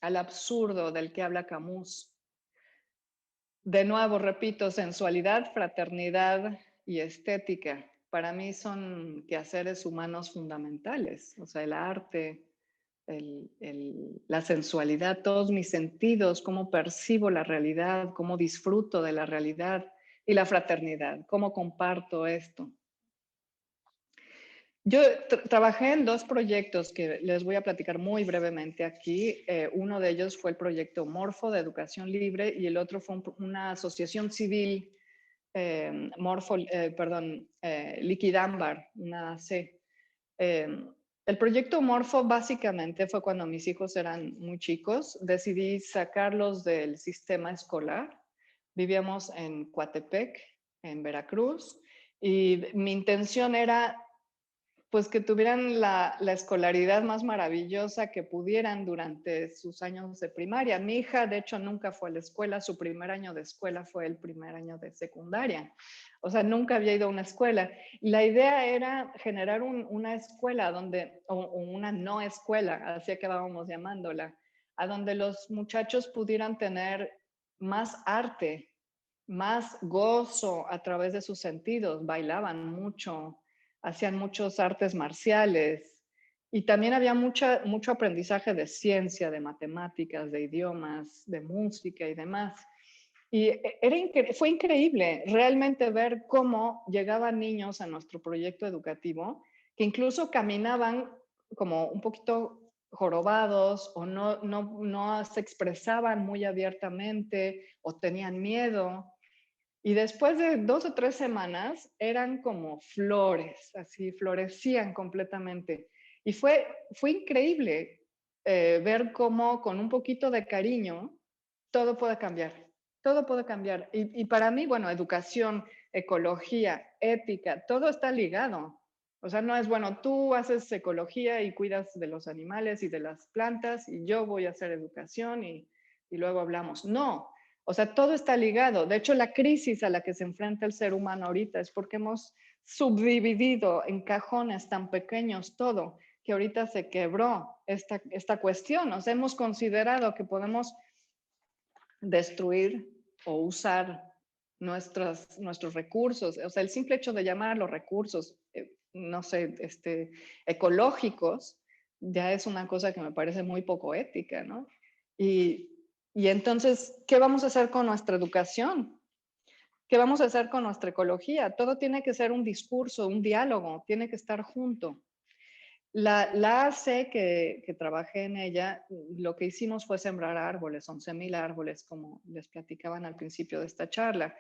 [SPEAKER 1] al absurdo del que habla Camus. De nuevo, repito, sensualidad, fraternidad y estética para mí son quehaceres humanos fundamentales, o sea, el arte, la sensualidad, todos mis sentidos, cómo percibo la realidad, cómo disfruto de la realidad y la fraternidad, cómo comparto esto. Yo trabajé en 2 proyectos que les voy a platicar muy brevemente aquí. Uno de ellos fue el proyecto Morfo de Educación Libre y el otro fue una asociación civil, Liquidambar, una AC. El proyecto Morfo básicamente fue cuando mis hijos eran muy chicos. Decidí sacarlos del sistema escolar. Vivíamos en Coatepec en Veracruz, y mi intención era pues que tuvieran la escolaridad más maravillosa que pudieran durante sus años de primaria. Mi hija, de hecho, nunca fue a la escuela. Su primer año de escuela fue el primer año de secundaria. O sea, nunca había ido a una escuela. Y la idea era generar una escuela donde, o una no escuela, así acabábamos llamándola, a donde los muchachos pudieran tener más arte, más gozo a través de sus sentidos. Bailaban mucho, hacían muchos artes marciales y también había mucho aprendizaje de ciencia, de matemáticas, de idiomas, de música y demás. Y fue increíble realmente ver cómo llegaban niños a nuestro proyecto educativo que incluso caminaban como un poquito jorobados o no se expresaban muy abiertamente o tenían miedo. Y después de 2 o 3 semanas eran como flores, así florecían completamente. Y fue increíble ver cómo con un poquito de cariño todo puede cambiar, todo puede cambiar. Y para mí, bueno, educación, ecología, ética, todo está ligado. O sea, no es, bueno, tú haces ecología y cuidas de los animales y de las plantas y yo voy a hacer educación y luego hablamos. No, o sea, todo está ligado. De hecho, la crisis a la que se enfrenta el ser humano ahorita es porque hemos subdividido en cajones tan pequeños todo, que ahorita se quebró esta cuestión. O sea, hemos considerado que podemos destruir o usar nuestros recursos. O sea, el simple hecho de llamar a los recursos, no sé, ecológicos, ya es una cosa que me parece muy poco ética, ¿no? Y, y entonces, ¿qué vamos a hacer con nuestra educación? ¿Qué vamos a hacer con nuestra ecología? Todo tiene que ser un discurso, un diálogo, tiene que estar junto. La AC que trabajé en ella, lo que hicimos fue sembrar árboles, 11,000 árboles, como les platicaban al principio de esta charla.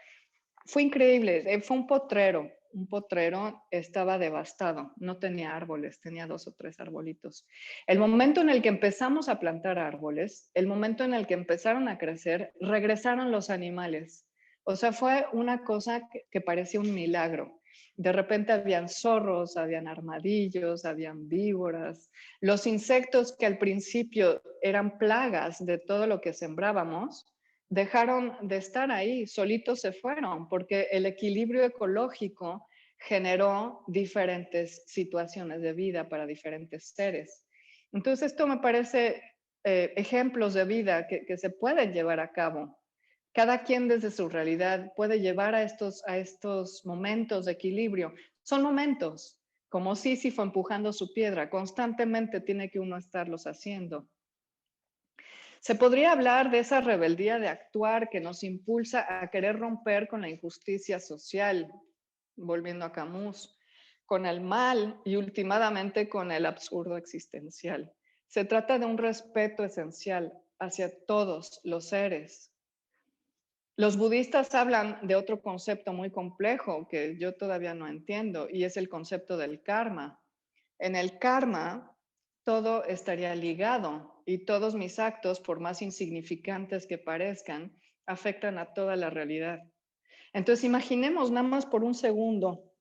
[SPEAKER 1] Fue increíble, fue un potrero estaba devastado, no tenía árboles, tenía 2 o 3 arbolitos. El momento en el que empezamos a plantar árboles, el momento en el que empezaron a crecer, regresaron los animales. O sea, fue una cosa que parecía un milagro. De repente habían zorros, habían armadillos, habían víboras. Los insectos que al principio eran plagas de todo lo que sembrábamos, dejaron de estar ahí, solitos se fueron, porque el equilibrio ecológico generó diferentes situaciones de vida para diferentes seres. Entonces, esto me parece ejemplos de vida que se pueden llevar a cabo. Cada quien desde su realidad puede llevar a estos momentos de equilibrio. Son momentos, como Sísifo empujando su piedra, constantemente tiene que uno estarlos haciendo. Se podría hablar de esa rebeldía de actuar que nos impulsa a querer romper con la injusticia social, volviendo a Camus, con el mal y últimamente con el absurdo existencial. Se trata de un respeto esencial hacia todos los seres. Los budistas hablan de otro concepto muy complejo que yo todavía no entiendo y es el concepto del karma. En el karma, todo estaría ligado y todos mis actos, por más insignificantes que parezcan, afectan a toda la realidad. Entonces, imaginemos nada más por un segundo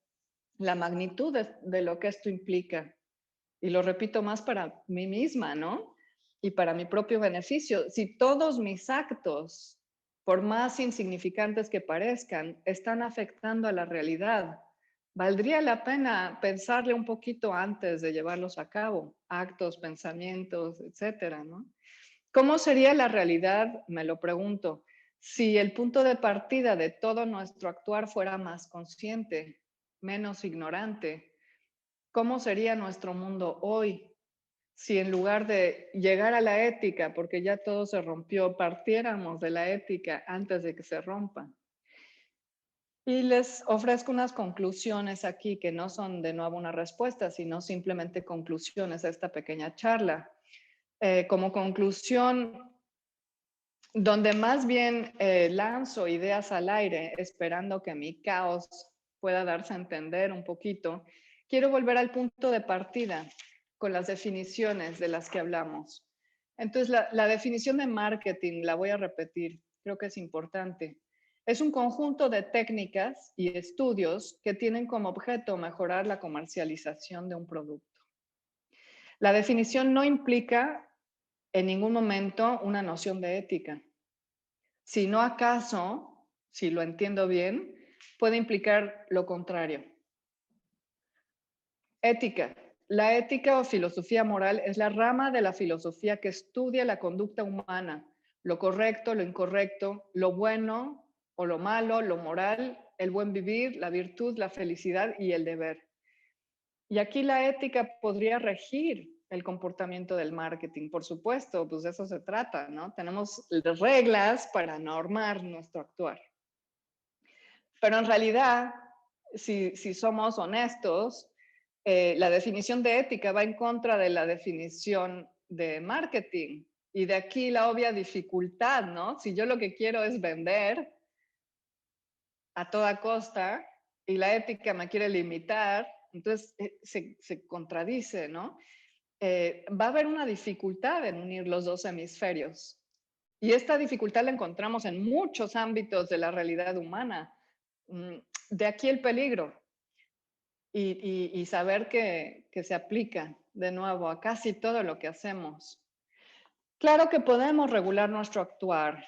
[SPEAKER 1] la magnitud de lo que esto implica. Y lo repito más para mí misma, ¿no? Y para mi propio beneficio. Si todos mis actos, por más insignificantes que parezcan, están afectando a la realidad, valdría la pena pensarle un poquito antes de llevarlos a cabo, actos, pensamientos, etcétera, ¿no? ¿Cómo sería la realidad? Me lo pregunto. Si el punto de partida de todo nuestro actuar fuera más consciente, menos ignorante, ¿cómo sería nuestro mundo hoy? Si en lugar de llegar a la ética, porque ya todo se rompió, partiéramos de la ética antes de que se rompa. Y les ofrezco unas conclusiones aquí que no son de nuevo una respuesta, sino simplemente conclusiones a esta pequeña charla. Como conclusión, donde más bien lanzo ideas al aire, esperando que mi caos pueda darse a entender un poquito, quiero volver al punto de partida con las definiciones de las que hablamos. Entonces, la definición de marketing la voy a repetir, creo que es importante. Es un conjunto de técnicas y estudios que tienen como objeto mejorar la comercialización de un producto. La definición no implica en ningún momento una noción de ética. Si no acaso, si lo entiendo bien, puede implicar lo contrario. Ética. La ética o filosofía moral es la rama de la filosofía que estudia la conducta humana, lo correcto, lo incorrecto, lo bueno o lo malo, lo moral, el buen vivir, la virtud, la felicidad y el deber. Y aquí la ética podría regir el comportamiento del marketing, por supuesto, pues de eso se trata, ¿no? Tenemos reglas para normar nuestro actuar. Pero en realidad, si somos honestos, la definición de ética va en contra de la definición de marketing. Y de aquí la obvia dificultad, ¿no? Si yo lo que quiero es vender a toda costa y la ética me quiere limitar, entonces se contradice, ¿no? Va a haber una dificultad en unir los dos hemisferios. Y esta dificultad la encontramos en muchos ámbitos de la realidad humana. De aquí el peligro. Y saber que se aplica de nuevo a casi todo lo que hacemos. Claro que podemos regular nuestro actuar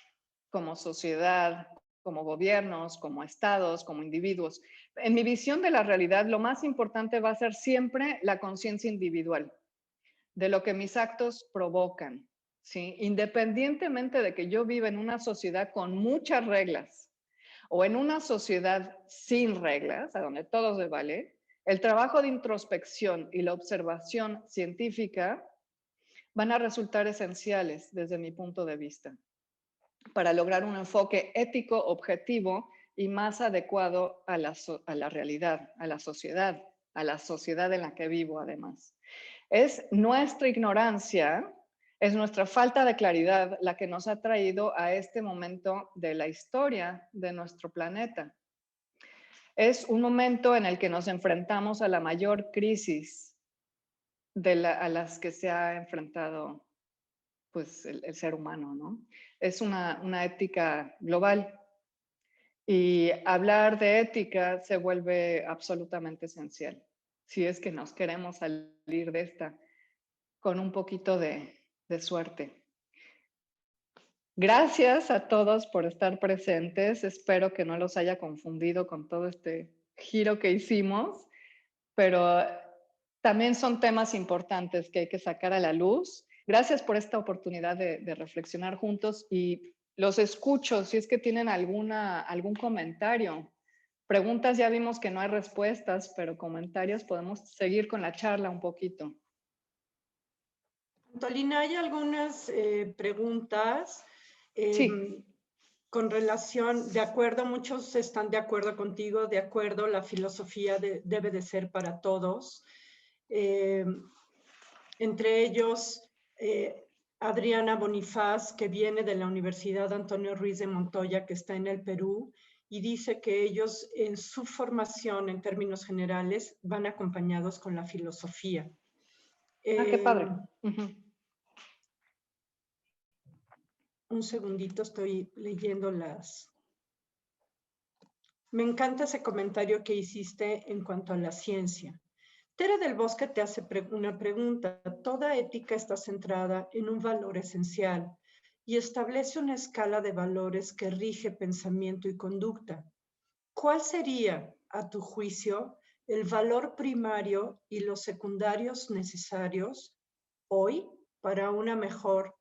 [SPEAKER 1] como sociedad, como gobiernos, como estados, como individuos. En mi visión de la realidad, lo más importante va a ser siempre la conciencia individual de lo que mis actos provocan, ¿sí? Independientemente de que yo viva en una sociedad con muchas reglas o en una sociedad sin reglas, a donde todo se vale, el trabajo de introspección y la observación científica van a resultar esenciales desde mi punto de vista para lograr un enfoque ético, objetivo y más adecuado a la realidad, a la sociedad en la que vivo además. Es nuestra ignorancia, es nuestra falta de claridad la que nos ha traído a este momento de la historia de nuestro planeta. Es un momento en el que nos enfrentamos a la mayor crisis a las que se ha enfrentado pues, el ser humano, ¿no? Es una ética global y hablar de ética se vuelve absolutamente esencial si es que nos queremos salir de esta con un poquito de suerte. Gracias a todos por estar presentes. Espero que no los haya confundido con todo este giro que hicimos, pero también son temas importantes que hay que sacar a la luz. Gracias por esta oportunidad de reflexionar juntos y los escucho si es que tienen algún comentario. Preguntas ya vimos que no hay respuestas, pero comentarios podemos seguir con la charla un poquito.
[SPEAKER 2] Antolina, hay algunas preguntas
[SPEAKER 1] Sí.
[SPEAKER 2] con relación, de acuerdo, muchos están de acuerdo contigo, de acuerdo, la filosofía debe de ser para todos. Entre ellos, Adriana Bonifaz, que viene de la Universidad Antonio Ruiz de Montoya, que está en el Perú, y dice que ellos en su formación, en términos generales, van acompañados con la filosofía.
[SPEAKER 1] Qué padre.
[SPEAKER 2] Un segundito, estoy leyendo las... Me encanta ese comentario que hiciste en cuanto a la ciencia. Tere del Bosque te hace una pregunta. Toda ética está centrada en un valor esencial y establece una escala de valores que rige pensamiento y conducta. ¿Cuál sería, a tu juicio, el valor primario y los secundarios necesarios hoy para una mejor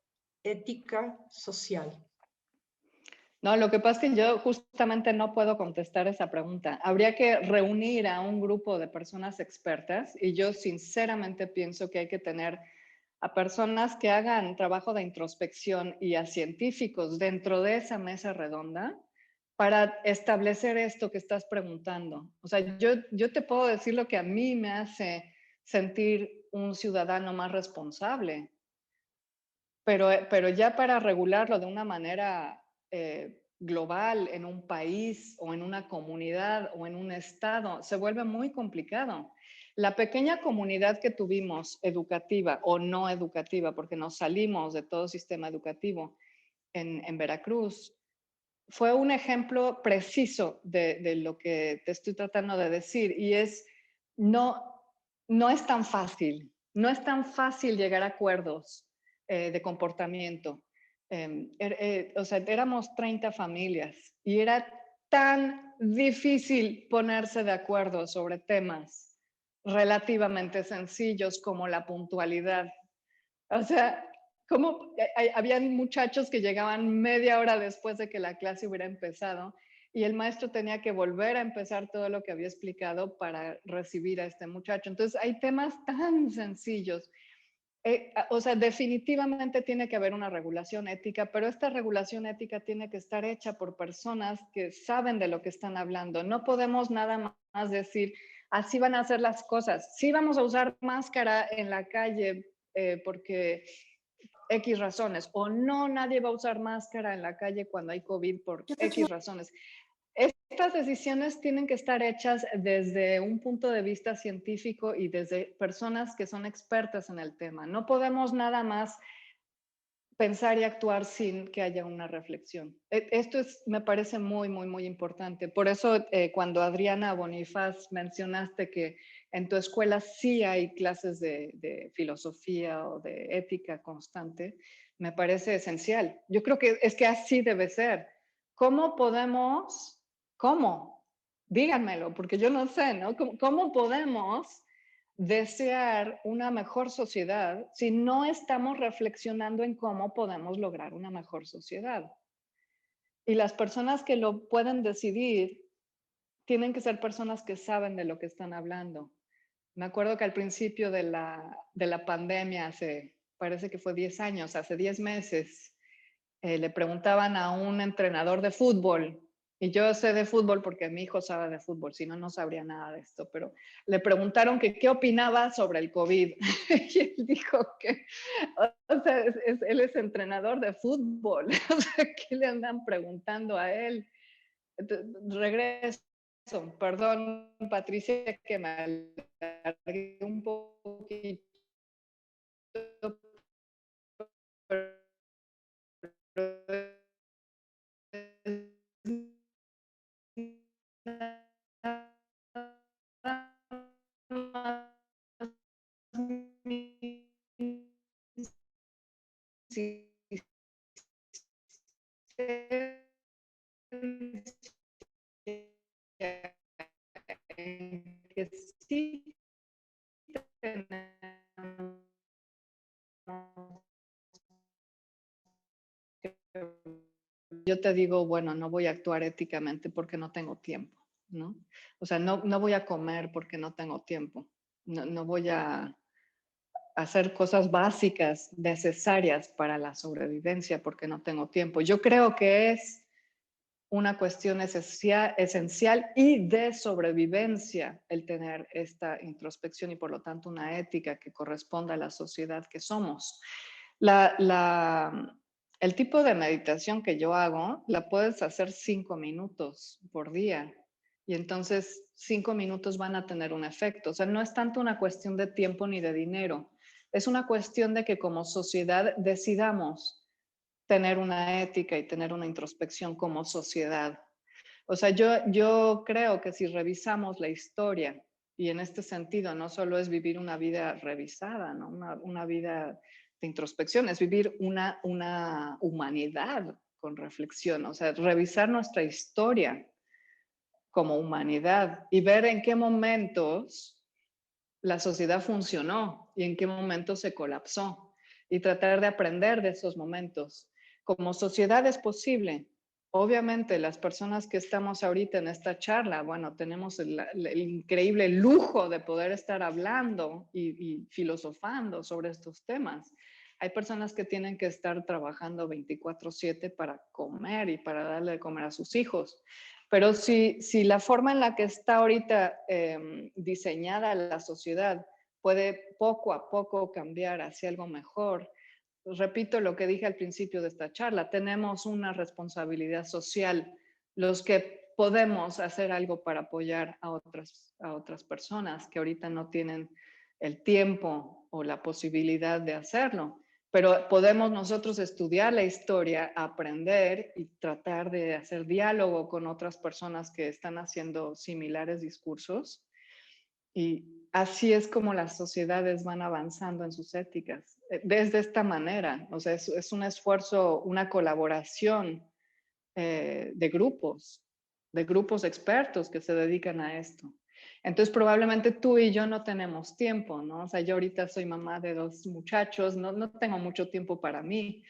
[SPEAKER 2] ética social?
[SPEAKER 1] No, lo que pasa es que yo justamente no puedo contestar esa pregunta. Habría que reunir a un grupo de personas expertas y yo sinceramente pienso que hay que tener a personas que hagan trabajo de introspección y a científicos dentro de esa mesa redonda para establecer esto que estás preguntando. O sea, yo te puedo decir lo que a mí me hace sentir un ciudadano más responsable, pero ya para regularlo de una manera global en un país o en una comunidad o en un estado, se vuelve muy complicado. La pequeña comunidad que tuvimos, educativa o no educativa, porque nos salimos de todo sistema educativo en Veracruz, fue un ejemplo preciso de lo que te estoy tratando de decir, y es, no, no es tan fácil, no es tan fácil llegar a acuerdos de comportamiento. O sea, éramos 30 familias y era tan difícil ponerse de acuerdo sobre temas relativamente sencillos como la puntualidad. O sea, como habían muchachos que llegaban media hora después de que la clase hubiera empezado y el maestro tenía que volver a empezar todo lo que había explicado para recibir a este muchacho. Entonces, hay temas tan sencillos. O sea, definitivamente tiene que haber una regulación ética, pero esta regulación ética tiene que estar hecha por personas que saben de lo que están hablando. No podemos nada más decir, así van a hacer las cosas. Sí vamos a usar máscara en la calle porque X razones, o no, nadie va a usar máscara en la calle cuando hay COVID por X razones. Estas decisiones tienen que estar hechas desde un punto de vista científico y desde personas que son expertas en el tema. No podemos nada más pensar y actuar sin que haya una reflexión. Esto me parece muy, muy, muy importante. Por eso, cuando Adriana Bonifaz mencionaste que en tu escuela sí hay clases de filosofía o de ética constante, me parece esencial. Yo creo que es que así debe ser. ¿Cómo podemos, cómo? Díganmelo, porque yo no sé, ¿no? ¿Cómo podemos desear una mejor sociedad si no estamos reflexionando en cómo podemos lograr una mejor sociedad? Y las personas que lo pueden decidir tienen que ser personas que saben de lo que están hablando. Me acuerdo que al principio de la pandemia, parece que fue 10 años, hace 10 meses, le preguntaban a un entrenador de fútbol, y yo sé de fútbol porque mi hijo sabe de fútbol, si no, no sabría nada de esto, pero le preguntaron que qué opinaba sobre el COVID. Y él dijo que, o sea, él es entrenador de fútbol, o sea, ¿qué le andan preguntando a él? Regreso, perdón, Patricia, que me alargué un poquito, pero que sí tenemos que, yo te digo, bueno, no voy a actuar éticamente porque no tengo tiempo, ¿no? O sea, no voy a comer porque no tengo tiempo, no voy a hacer cosas básicas necesarias para la sobrevivencia porque no tengo tiempo. Yo creo que es una cuestión esencial y de sobrevivencia el tener esta introspección y por lo tanto una ética que corresponda a la sociedad que somos. La, la, el tipo de meditación que yo hago la puedes hacer 5 minutos por día y entonces 5 minutos van a tener un efecto. O sea, no es tanto una cuestión de tiempo ni de dinero, es una cuestión de que como sociedad decidamos tener una ética y tener una introspección como sociedad. O sea, yo creo que si revisamos la historia, y en este sentido no solo es vivir una vida revisada, ¿no? Una vida de introspección, es vivir una humanidad con reflexión, o sea, revisar nuestra historia como humanidad y ver en qué momentos la sociedad funcionó y en qué momentos se colapsó y tratar de aprender de esos momentos. Como sociedad es posible. Obviamente, las personas que estamos ahorita en esta charla, bueno, tenemos el increíble lujo de poder estar hablando y filosofando sobre estos temas. Hay personas que tienen que estar trabajando 24/7 para comer y para darle de comer a sus hijos. Pero si la forma en la que está ahorita diseñada la sociedad puede poco a poco cambiar hacia algo mejor, repito lo que dije al principio de esta charla, tenemos una responsabilidad social, los que podemos hacer algo para apoyar a otras personas que ahorita no tienen el tiempo o la posibilidad de hacerlo. pero podemos nosotros estudiar la historia, aprender y tratar de hacer diálogo con otras personas que están haciendo similares discursos. Y así es como las sociedades van avanzando en sus éticas, desde esta manera. O sea, es un esfuerzo, una colaboración de grupos expertos que se dedican a esto. Entonces, probablemente tú y yo no tenemos tiempo, ¿no? O sea, yo ahorita soy mamá de 2 muchachos, no tengo mucho tiempo para mí.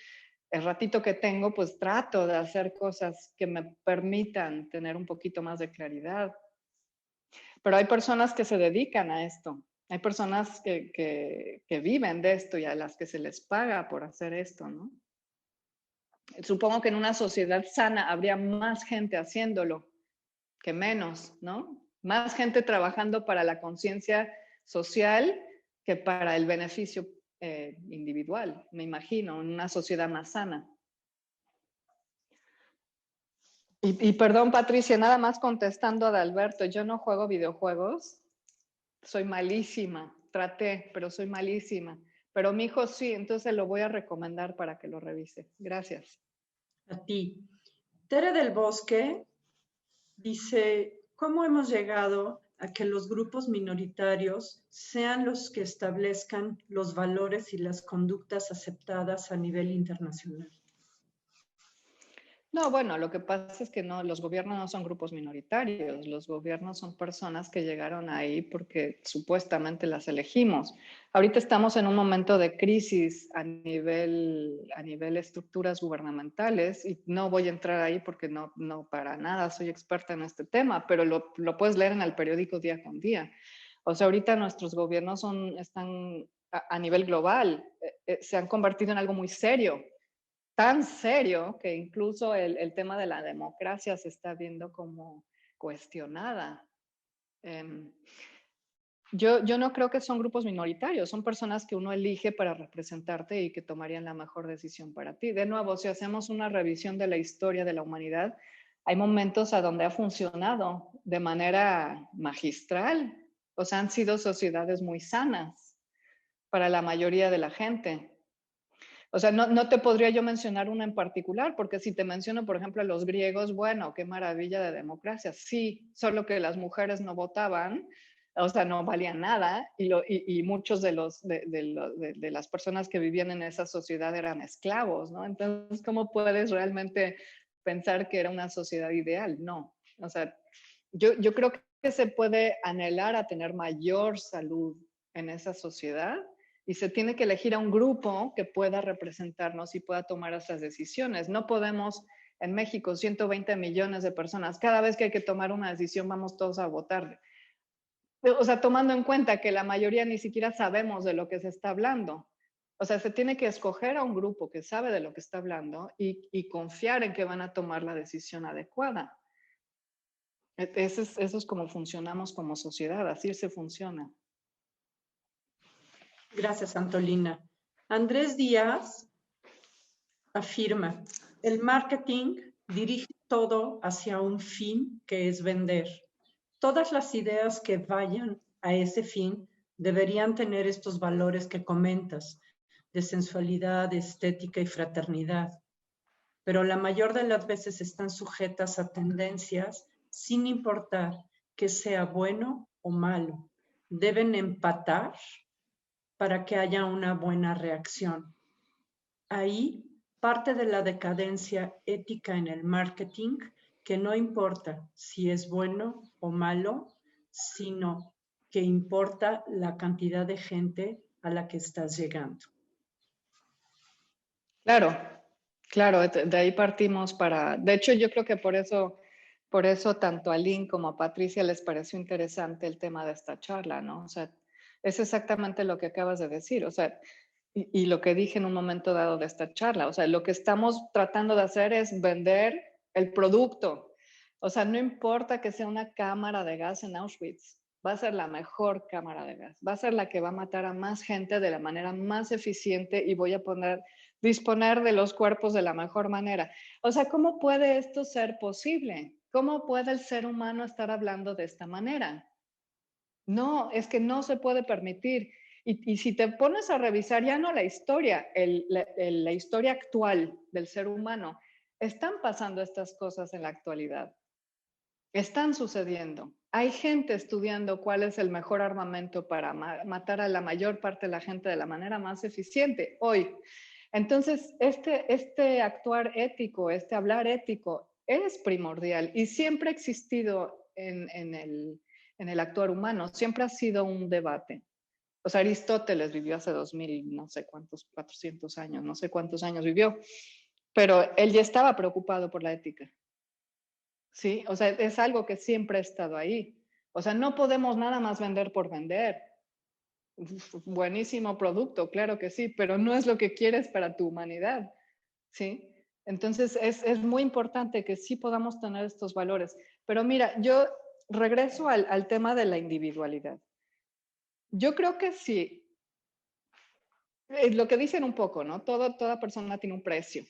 [SPEAKER 1] El ratito que tengo, pues trato de hacer cosas que me permitan tener un poquito más de claridad. Pero hay personas que se dedican a esto. Hay personas que viven de esto y a las que se les paga por hacer esto, ¿no? Supongo que en una sociedad sana habría más gente haciéndolo que menos, ¿no? Más gente trabajando para la conciencia social que para el beneficio individual, me imagino, en una sociedad más sana. Y perdón, Patricia, nada más contestando a Adalberto, yo no juego videojuegos, soy malísima, traté, pero soy malísima. Pero mi hijo sí, entonces lo voy a recomendar para que lo revise. Gracias.
[SPEAKER 2] A ti. Tere del Bosque dice, ¿cómo hemos llegado a que los grupos minoritarios sean los que establezcan los valores y las conductas aceptadas a nivel internacional?
[SPEAKER 1] No, bueno, lo que pasa es que no, los gobiernos no son grupos minoritarios, los gobiernos son personas que llegaron ahí porque supuestamente las elegimos. Ahorita estamos en un momento de crisis a nivel estructuras gubernamentales y no voy a entrar ahí porque no para nada soy experta en este tema, pero lo puedes leer en el periódico día con día. O sea, ahorita nuestros gobiernos están a nivel global, se han convertido en algo muy serio, tan serio que incluso el tema de la democracia se está viendo como cuestionada. Yo no creo que son grupos minoritarios, son personas que uno elige para representarte y que tomarían la mejor decisión para ti. De nuevo, si hacemos una revisión de la historia de la humanidad, hay momentos a donde ha funcionado de manera magistral, o sea, han sido sociedades muy sanas para la mayoría de la gente. O sea, no te podría yo mencionar una en particular, porque si te menciono, por ejemplo, a los griegos, bueno, qué maravilla de democracia. Sí, solo que las mujeres no votaban, o sea, no valían nada, y muchos de las personas que vivían en esa sociedad eran esclavos, ¿no? Entonces, ¿cómo puedes realmente pensar que era una sociedad ideal? No. O sea, yo creo que se puede anhelar a tener mayor salud en esa sociedad y se tiene que elegir a un grupo que pueda representarnos y pueda tomar esas decisiones. No podemos, en México, 120 millones de personas, cada vez que hay que tomar una decisión vamos todos a votar. O sea, tomando en cuenta que la mayoría ni siquiera sabemos de lo que se está hablando. O sea, se tiene que escoger a un grupo que sabe de lo que está hablando y confiar en que van a tomar la decisión adecuada. Eso es como funcionamos como sociedad, así se funciona.
[SPEAKER 2] Gracias, Antolina. Andrés Díaz afirma, el marketing dirige todo hacia un fin que es vender. Todas las ideas que vayan a ese fin deberían tener estos valores que comentas, de sensualidad, estética y fraternidad, pero la mayor de las veces están sujetas a tendencias sin importar que sea bueno o malo. Deben empatar para que haya una buena reacción. Ahí parte de la decadencia ética en el marketing, que no importa si es bueno o malo, sino que importa la cantidad de gente a la que estás llegando.
[SPEAKER 1] Claro, claro, de ahí partimos para, de hecho yo creo que por eso tanto a Lynn como a Patricia les pareció interesante el tema de esta charla, ¿no? O sea, es exactamente lo que acabas de decir, o sea, y lo que dije en un momento dado de esta charla, o sea, lo que estamos tratando de hacer es vender el producto, o sea, no importa que sea una cámara de gas en Auschwitz, va a ser la mejor cámara de gas, va a ser la que va a matar a más gente de la manera más eficiente y voy a disponer de los cuerpos de la mejor manera. O sea, ¿cómo puede esto ser posible? ¿Cómo puede el ser humano estar hablando de esta manera? No, es que no se puede permitir. Y si te pones a revisar ya no la historia, la historia actual del ser humano, están pasando estas cosas en la actualidad. Están sucediendo. Hay gente estudiando cuál es el mejor armamento para matar a la mayor parte de la gente de la manera más eficiente hoy. Entonces, este actuar ético, este hablar ético es primordial y siempre ha existido en el actuar humano, siempre ha sido un debate. O sea, Aristóteles vivió hace 2000, no sé cuántos, 400 años, no sé cuántos años vivió, pero él ya estaba preocupado por la ética. ¿Sí? O sea, es algo que siempre ha estado ahí. O sea, no podemos nada más vender por vender. Buenísimo producto, claro que sí, pero no es lo que quieres para tu humanidad, ¿sí? Entonces, es muy importante que sí podamos tener estos valores. Pero mira, yo regreso al tema de la individualidad. Yo creo que sí, es lo que dicen un poco, ¿no? Toda persona tiene un precio.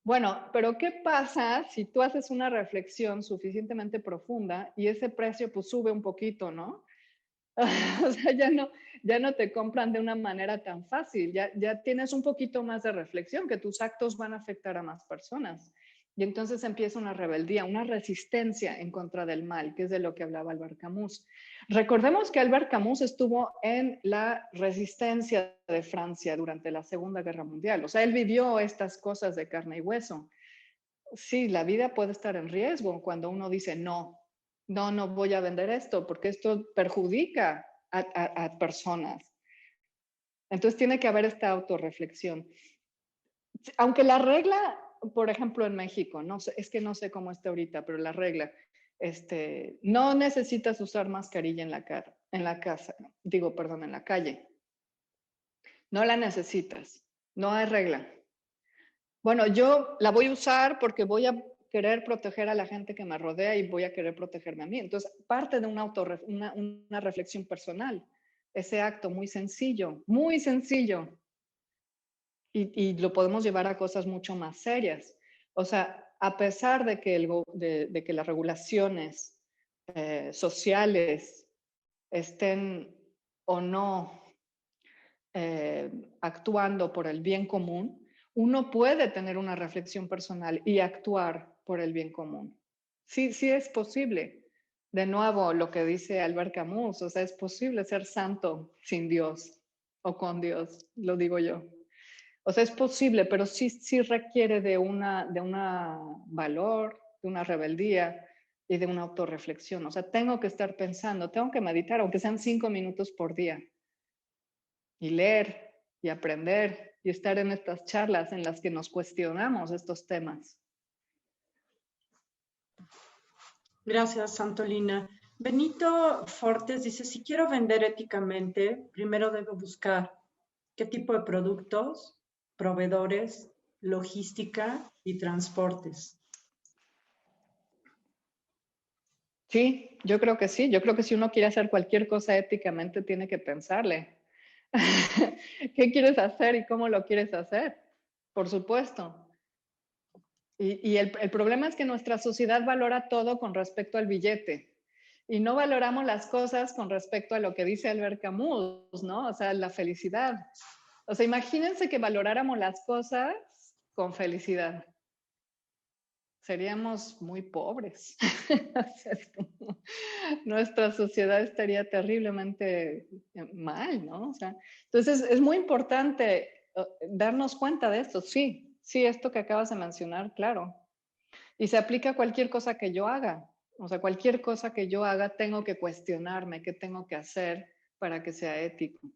[SPEAKER 1] Bueno, pero ¿qué pasa si tú haces una reflexión suficientemente profunda y ese precio pues sube un poquito, ¿no? O sea, ya no te compran de una manera tan fácil, ya tienes un poquito más de reflexión, que tus actos van a afectar a más personas. Y entonces empieza una rebeldía, una resistencia en contra del mal, que es de lo que hablaba Albert Camus. Recordemos que Albert Camus estuvo en la resistencia de Francia durante la Segunda Guerra Mundial. O sea, él vivió estas cosas de carne y hueso. Sí, la vida puede estar en riesgo cuando uno dice no voy a vender esto porque esto perjudica a personas. Entonces tiene que haber esta autorreflexión. Aunque la regla, por ejemplo, en México, no sé, es que no sé cómo está ahorita, pero la regla, no necesitas usar mascarilla en la casa, digo, perdón, en la calle. No la necesitas, no hay regla. Bueno, yo la voy a usar porque voy a querer proteger a la gente que me rodea y voy a querer protegerme a mí. Entonces, parte de una reflexión personal, ese acto muy sencillo, muy sencillo. Y lo podemos llevar a cosas mucho más serias. O sea, a pesar de que las regulaciones sociales estén o no actuando por el bien común, uno puede tener una reflexión personal y actuar por el bien común. Sí, sí es posible. De nuevo, lo que dice Albert Camus, o sea, es posible ser santo sin Dios o con Dios, lo digo yo. O sea, es posible, pero sí requiere de una valor, de una rebeldía y de una autorreflexión. O sea, tengo que estar pensando, tengo que meditar, aunque sean 5 minutos por día, y leer y aprender y estar en estas charlas en las que nos cuestionamos estos temas.
[SPEAKER 2] Gracias, Santolina. Benito Fortes dice, si quiero vender éticamente, primero debo buscar qué tipo de productos, proveedores, logística y transportes.
[SPEAKER 1] Sí, yo creo que sí. Yo creo que si uno quiere hacer cualquier cosa éticamente, tiene que pensarle. ¿Qué quieres hacer y cómo lo quieres hacer? Por supuesto. Y el problema es que nuestra sociedad valora todo con respecto al billete y no valoramos las cosas con respecto a lo que dice Albert Camus, ¿no? O sea, la felicidad. O sea, imagínense que valoráramos las cosas con felicidad. Seríamos muy pobres. Nuestra sociedad estaría terriblemente mal, ¿no? O sea, entonces es muy importante darnos cuenta de esto. Sí, sí, esto que acabas de mencionar, claro. Y se aplica a cualquier cosa que yo haga. O sea, cualquier cosa que yo haga, tengo que cuestionarme qué tengo que hacer para que sea ético.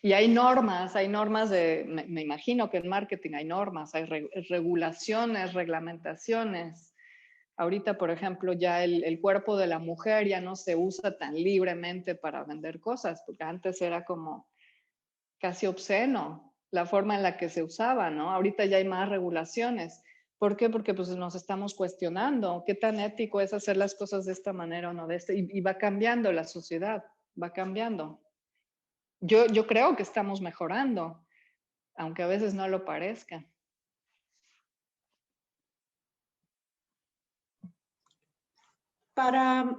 [SPEAKER 1] Y hay normas me imagino que en marketing hay normas, hay regulaciones, reglamentaciones. Ahorita, por ejemplo, ya el cuerpo de la mujer ya no se usa tan libremente para vender cosas, porque antes era como casi obsceno la forma en la que se usaba, ¿no? Ahorita ya hay más regulaciones. ¿Por qué? Porque pues nos estamos cuestionando qué tan ético es hacer las cosas de esta manera o no de esta. Y va cambiando la sociedad, va cambiando. Yo creo que estamos mejorando, aunque a veces no lo parezca.
[SPEAKER 2] Para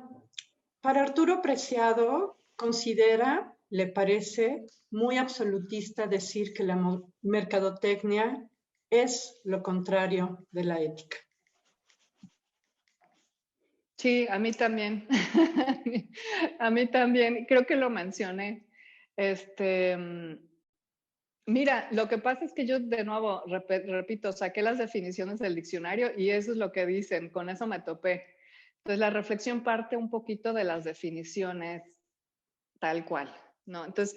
[SPEAKER 2] Arturo Preciado, considera le parece muy absolutista decir que la mercadotecnia es lo contrario de la ética.
[SPEAKER 1] Sí, a mí también. A mí también. Creo que lo mencioné. Mira, lo que pasa es que yo de nuevo, repito, saqué las definiciones del diccionario y eso es lo que dicen, con eso me topé. Entonces la reflexión parte un poquito de las definiciones tal cual, ¿no? Entonces,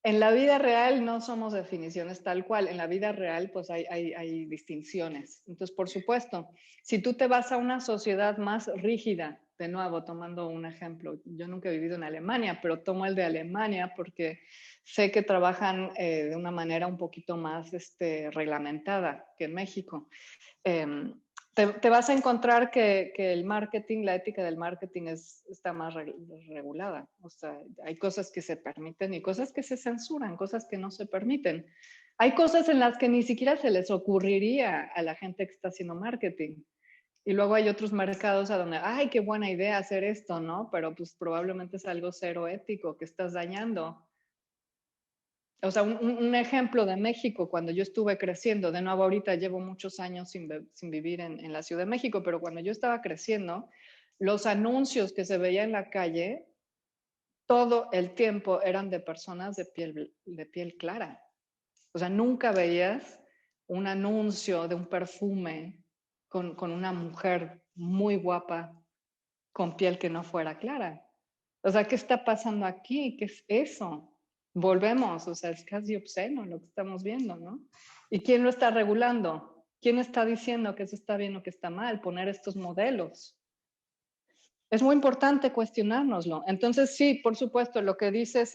[SPEAKER 1] en la vida real no somos definiciones tal cual, en la vida real pues hay distinciones. Entonces, por supuesto, si tú te vas a una sociedad más rígida, de nuevo, tomando un ejemplo, yo nunca he vivido en Alemania, pero tomo el de Alemania porque sé que trabajan de una manera un poquito más reglamentada que en México. Te vas a encontrar que el marketing, la ética del marketing está más regulada. O sea, hay cosas que se permiten y cosas que se censuran, cosas que no se permiten. Hay cosas en las que ni siquiera se les ocurriría a la gente que está haciendo marketing. Y luego hay otros mercados a donde, ay, qué buena idea hacer esto, ¿no? Pero pues probablemente es algo cero ético que estás dañando. O sea, un ejemplo de México, cuando yo estuve creciendo, de nuevo ahorita llevo muchos años sin vivir en la Ciudad de México, pero cuando yo estaba creciendo, los anuncios que se veían en la calle, todo el tiempo eran de personas de piel clara. O sea, nunca veías un anuncio de un perfume con una mujer muy guapa con piel que no fuera clara. O sea, ¿qué está pasando aquí? ¿Qué es eso? Volvemos, o sea, es casi obsceno lo que estamos viendo, ¿no? ¿Y quién lo está regulando? ¿Quién está diciendo que eso está bien o que está mal? Poner estos modelos. Es muy importante cuestionárnoslo. Entonces, sí, por supuesto, lo que dices,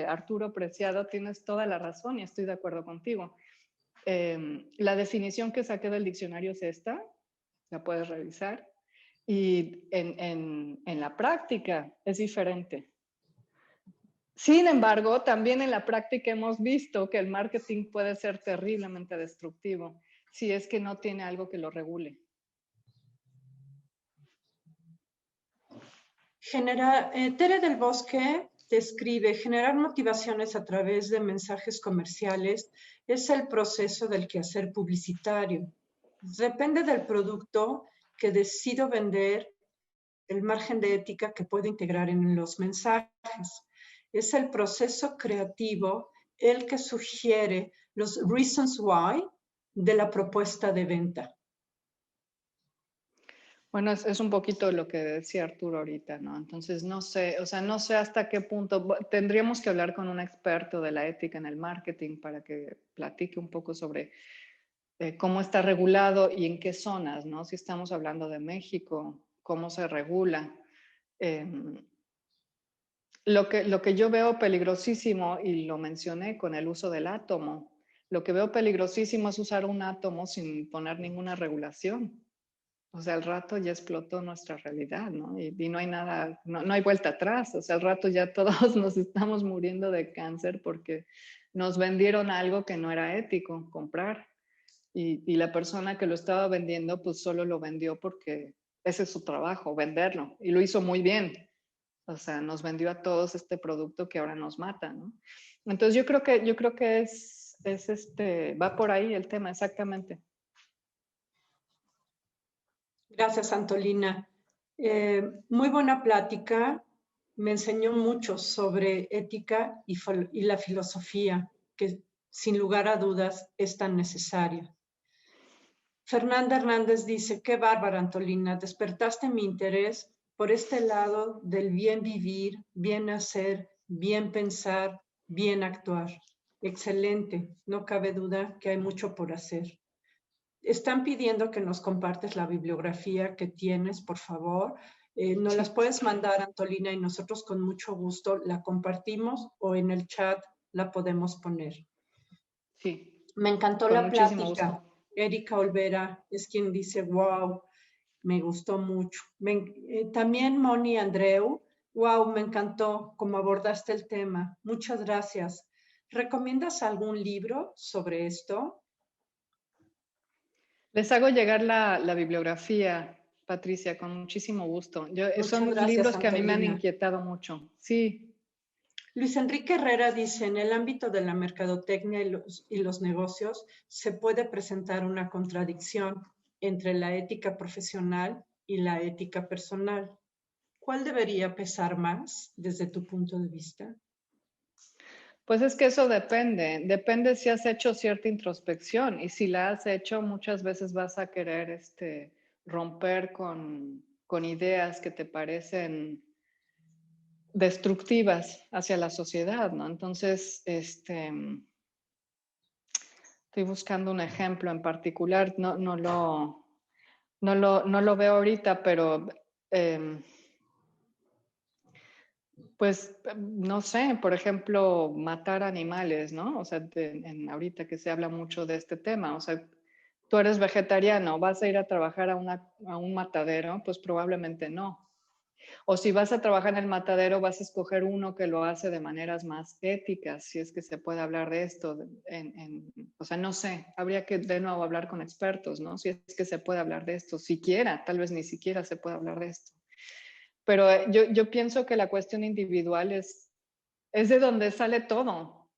[SPEAKER 1] Arturo Preciado, tienes toda la razón y estoy de acuerdo contigo. La definición que saqué del diccionario es esta, la puedes revisar. Y en la práctica es diferente. Sin embargo, también en la práctica hemos visto que el marketing puede ser terriblemente destructivo si es que no tiene algo que lo regule.
[SPEAKER 2] Tere del Bosque describe, generar motivaciones a través de mensajes comerciales es el proceso del quehacer publicitario. Depende del producto que decido vender, el margen de ética que puedo integrar en los mensajes. Es el proceso creativo el que sugiere los reasons why de la propuesta de venta.
[SPEAKER 1] Bueno, es un poquito lo que decía Arturo ahorita, ¿no? Entonces, no sé, o sea, no sé hasta qué punto, tendríamos que hablar con un experto de la ética en el marketing para que platique un poco sobre cómo está regulado y en qué zonas, ¿no? Si estamos hablando de México, cómo se regula. Lo que yo veo peligrosísimo, y lo mencioné con el uso del átomo, lo que veo peligrosísimo es usar un átomo sin poner ninguna regulación. O sea, al rato ya explotó nuestra realidad, ¿no? Y no hay nada, no hay vuelta atrás. O sea, al rato ya todos nos estamos muriendo de cáncer porque nos vendieron algo que no era ético comprar. Y la persona que lo estaba vendiendo, pues solo lo vendió porque ese es su trabajo, venderlo. Y lo hizo muy bien. O sea, nos vendió a todos este producto que ahora nos mata, ¿no? Entonces yo creo que va por ahí el tema, exactamente.
[SPEAKER 2] Gracias, Antolina. Muy buena plática. Me enseñó mucho sobre ética y la filosofía, que sin lugar a dudas es tan necesaria. Fernanda Hernández dice, qué bárbara, Antolina, despertaste mi interés por este lado del bien vivir, bien hacer, bien pensar, bien actuar. Excelente, no cabe duda que hay mucho por hacer. Están pidiendo que nos compartes la bibliografía que tienes, por favor. Nos las puedes mandar, Antolina, y nosotros con mucho gusto la compartimos o en el chat la podemos poner.
[SPEAKER 1] Sí.
[SPEAKER 2] Me encantó
[SPEAKER 1] Con
[SPEAKER 2] la
[SPEAKER 1] muchísimo
[SPEAKER 2] plática.
[SPEAKER 1] gusto.
[SPEAKER 2] Erika Olvera es quien dice, wow, me gustó mucho. También Moni Andreu, wow, me encantó cómo abordaste el tema. Muchas gracias. ¿Recomiendas algún libro sobre esto?
[SPEAKER 1] Les hago llegar la bibliografía, Patricia, con muchísimo gusto.
[SPEAKER 2] Muchas
[SPEAKER 1] Son
[SPEAKER 2] gracias,
[SPEAKER 1] libros que a mí me han
[SPEAKER 2] Antolina.
[SPEAKER 1] inquietado mucho. Sí.
[SPEAKER 2] Luis Enrique Herrera dice, en el ámbito de la mercadotecnia y los negocios se puede presentar una contradicción entre la ética profesional y la ética personal. ¿Cuál debería pesar más desde tu punto de vista?
[SPEAKER 1] Pues es que eso depende si has hecho cierta introspección y si la has hecho muchas veces vas a querer romper con ideas que te parecen destructivas hacia la sociedad, ¿no? Entonces, estoy buscando un ejemplo en particular, no lo veo ahorita, pero pues no sé, por ejemplo, matar animales, ¿no? O sea, ahorita que se habla mucho de este tema, o sea, tú eres vegetariano, ¿vas a ir a trabajar a un matadero? Pues probablemente no. O si vas a trabajar en el matadero, vas a escoger uno que lo hace de maneras más éticas, si es que se puede hablar de esto. O sea, no sé, habría que de nuevo hablar con expertos, ¿no? Si es que se puede hablar de esto, siquiera, tal vez ni siquiera se puede hablar de esto. Pero yo pienso que la cuestión individual es de donde sale todo.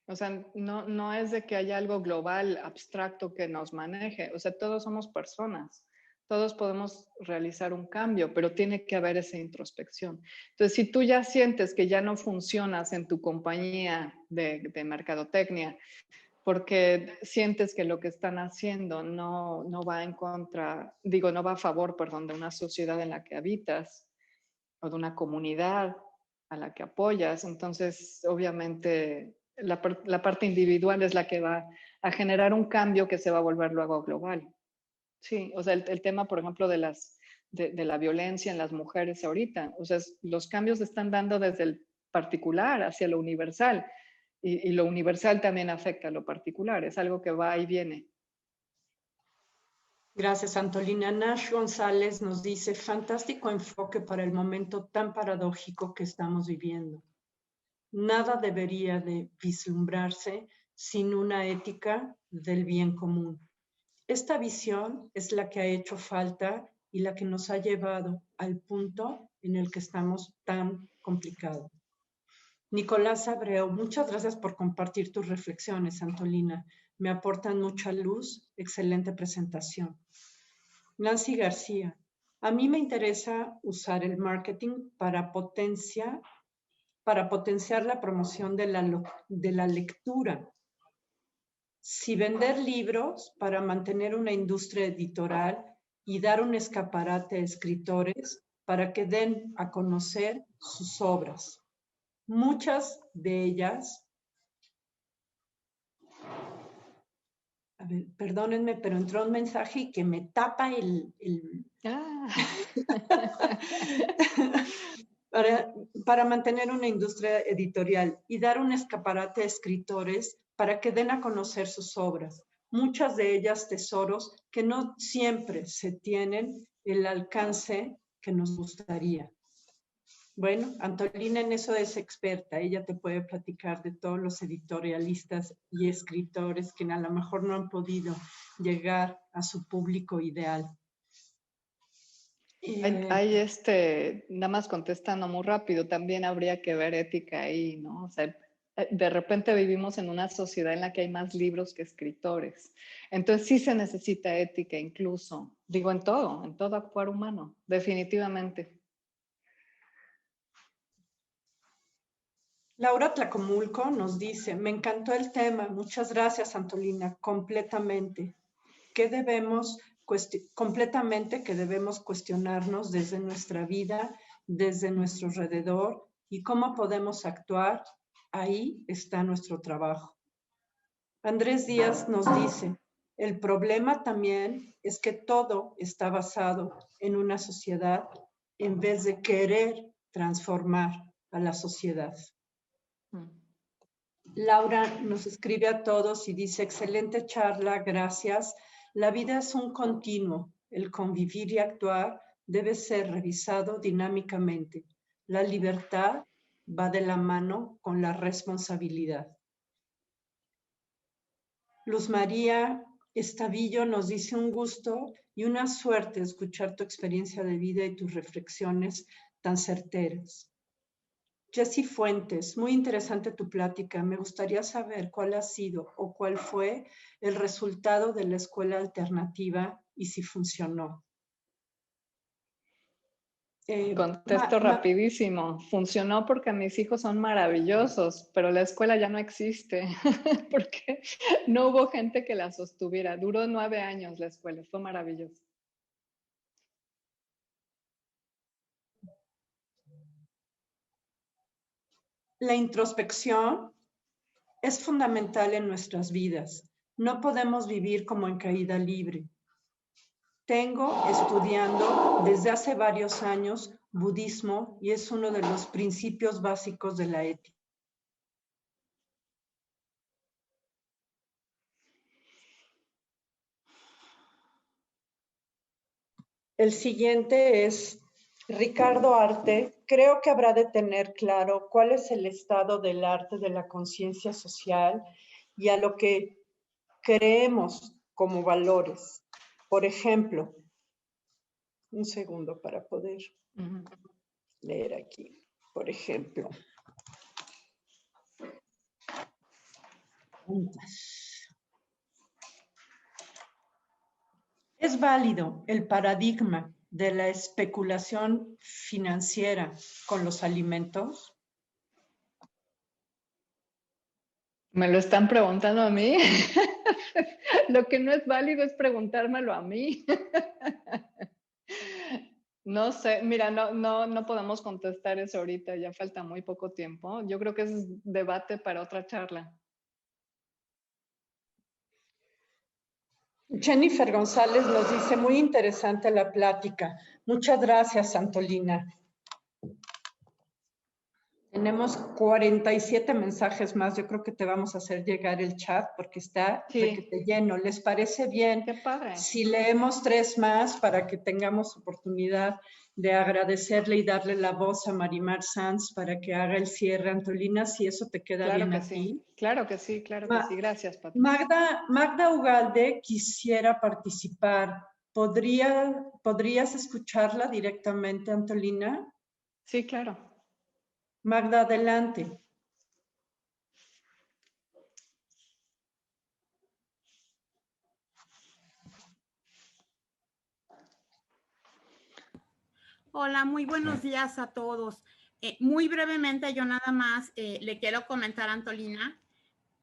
[SPEAKER 1] O sea, no es de que haya algo global, abstracto que nos maneje. O sea, todos somos personas. Todos podemos realizar un cambio, pero tiene que haber esa introspección. Entonces, si tú ya sientes que ya no funcionas en tu compañía de mercadotecnia, porque sientes que lo que están haciendo no va en contra, no va a favor, perdón, de una sociedad en la que habitas o de una comunidad a la que apoyas, entonces obviamente la parte individual es la que va a generar un cambio que se va a volver luego global. Sí, o sea, el tema, por ejemplo, de la violencia en las mujeres ahorita, o sea, los cambios se están dando desde el particular hacia lo universal y lo universal también afecta a lo particular, es algo que va y viene.
[SPEAKER 2] Gracias, Antolina. Nash González nos dice, fantástico enfoque para el momento tan paradójico que estamos viviendo. Nada debería de vislumbrarse sin una ética del bien común. Esta visión es la que ha hecho falta y la que nos ha llevado al punto en el que estamos tan complicados. Nicolás Abreu, muchas gracias por compartir tus reflexiones, Antolina. Me aportan mucha luz. Excelente presentación. Nancy García, a mí me interesa usar el marketing para potenciar la promoción de la lectura. Si vender libros para mantener una industria editorial y dar un escaparate a escritores para que den a conocer sus obras. Muchas de ellas, a ver, perdónenme, pero entró un mensaje y que me tapa para mantener una industria editorial y dar un escaparate a escritores para que den a conocer sus obras. Muchas de ellas tesoros que no siempre se tienen el alcance que nos gustaría. Bueno, Antolina en eso es experta. Ella te puede platicar de todos los editorialistas y escritores que a lo mejor no han podido llegar a su público ideal.
[SPEAKER 1] Hay nada más contestando muy rápido, también habría que ver ética ahí, ¿no? O sea, de repente vivimos en una sociedad en la que hay más libros que escritores. Entonces sí se necesita ética incluso, digo en todo actuar humano, definitivamente.
[SPEAKER 2] Laura Tlacomulco nos dice, me encantó el tema, muchas gracias Antolina, completamente que debemos cuestionarnos desde nuestra vida, desde nuestro alrededor y cómo podemos actuar, ahí está nuestro trabajo. Andrés Díaz nos dice, el problema también es que todo está basado en una sociedad en vez de querer transformar a la sociedad. Laura nos escribe a todos y dice, excelente charla, gracias. La vida es un continuo. El convivir y actuar debe ser revisado dinámicamente. La libertad va de la mano con la responsabilidad. Luz María Estavillo nos dice un gusto y una suerte escuchar tu experiencia de vida y tus reflexiones tan certeras. Jessy Fuentes, muy interesante tu plática. Me gustaría saber cuál ha sido o cuál fue el resultado de la escuela alternativa y si funcionó.
[SPEAKER 1] Contesto rapidísimo. Funcionó porque mis hijos son maravillosos, pero la escuela ya no existe porque no hubo gente que la sostuviera. Duró 9 años la escuela, fue maravilloso.
[SPEAKER 2] La introspección es fundamental en nuestras vidas. No podemos vivir como en caída libre. Tengo estudiando desde hace varios años budismo y es uno de los principios básicos de la ética. El siguiente es Ricardo Arte. Creo que habrá de tener claro cuál es el estado del arte de la conciencia social y a lo que creemos como valores. Por ejemplo, un segundo para poder leer aquí. Por ejemplo, ¿es válido el paradigma de la especulación financiera con los alimentos?
[SPEAKER 1] ¿Me lo están preguntando a mí? Lo que no es válido es preguntármelo a mí. No sé, mira, no podemos contestar eso ahorita, ya falta muy poco tiempo. Yo creo que es debate para otra charla.
[SPEAKER 2] Jennifer González nos dice, muy interesante la plática. Muchas gracias, Antolina. Tenemos 47 mensajes más. Yo creo que te vamos a hacer llegar el chat porque está requete lleno. ¿Les parece bien?
[SPEAKER 1] Qué padre.
[SPEAKER 2] Si leemos 3 más para que tengamos oportunidad de agradecerle y darle la voz a Marimar Sanz para que haga el cierre, Antolina, si eso te queda bien a ti.
[SPEAKER 1] Claro que sí, claro que sí. Gracias, Pati.
[SPEAKER 2] Magda Ugalde quisiera participar. ¿Podrías escucharla directamente, Antolina?
[SPEAKER 1] Sí, claro.
[SPEAKER 2] Magda, adelante.
[SPEAKER 3] Hola, muy buenos días a todos. Muy brevemente, yo nada más le quiero comentar a Antolina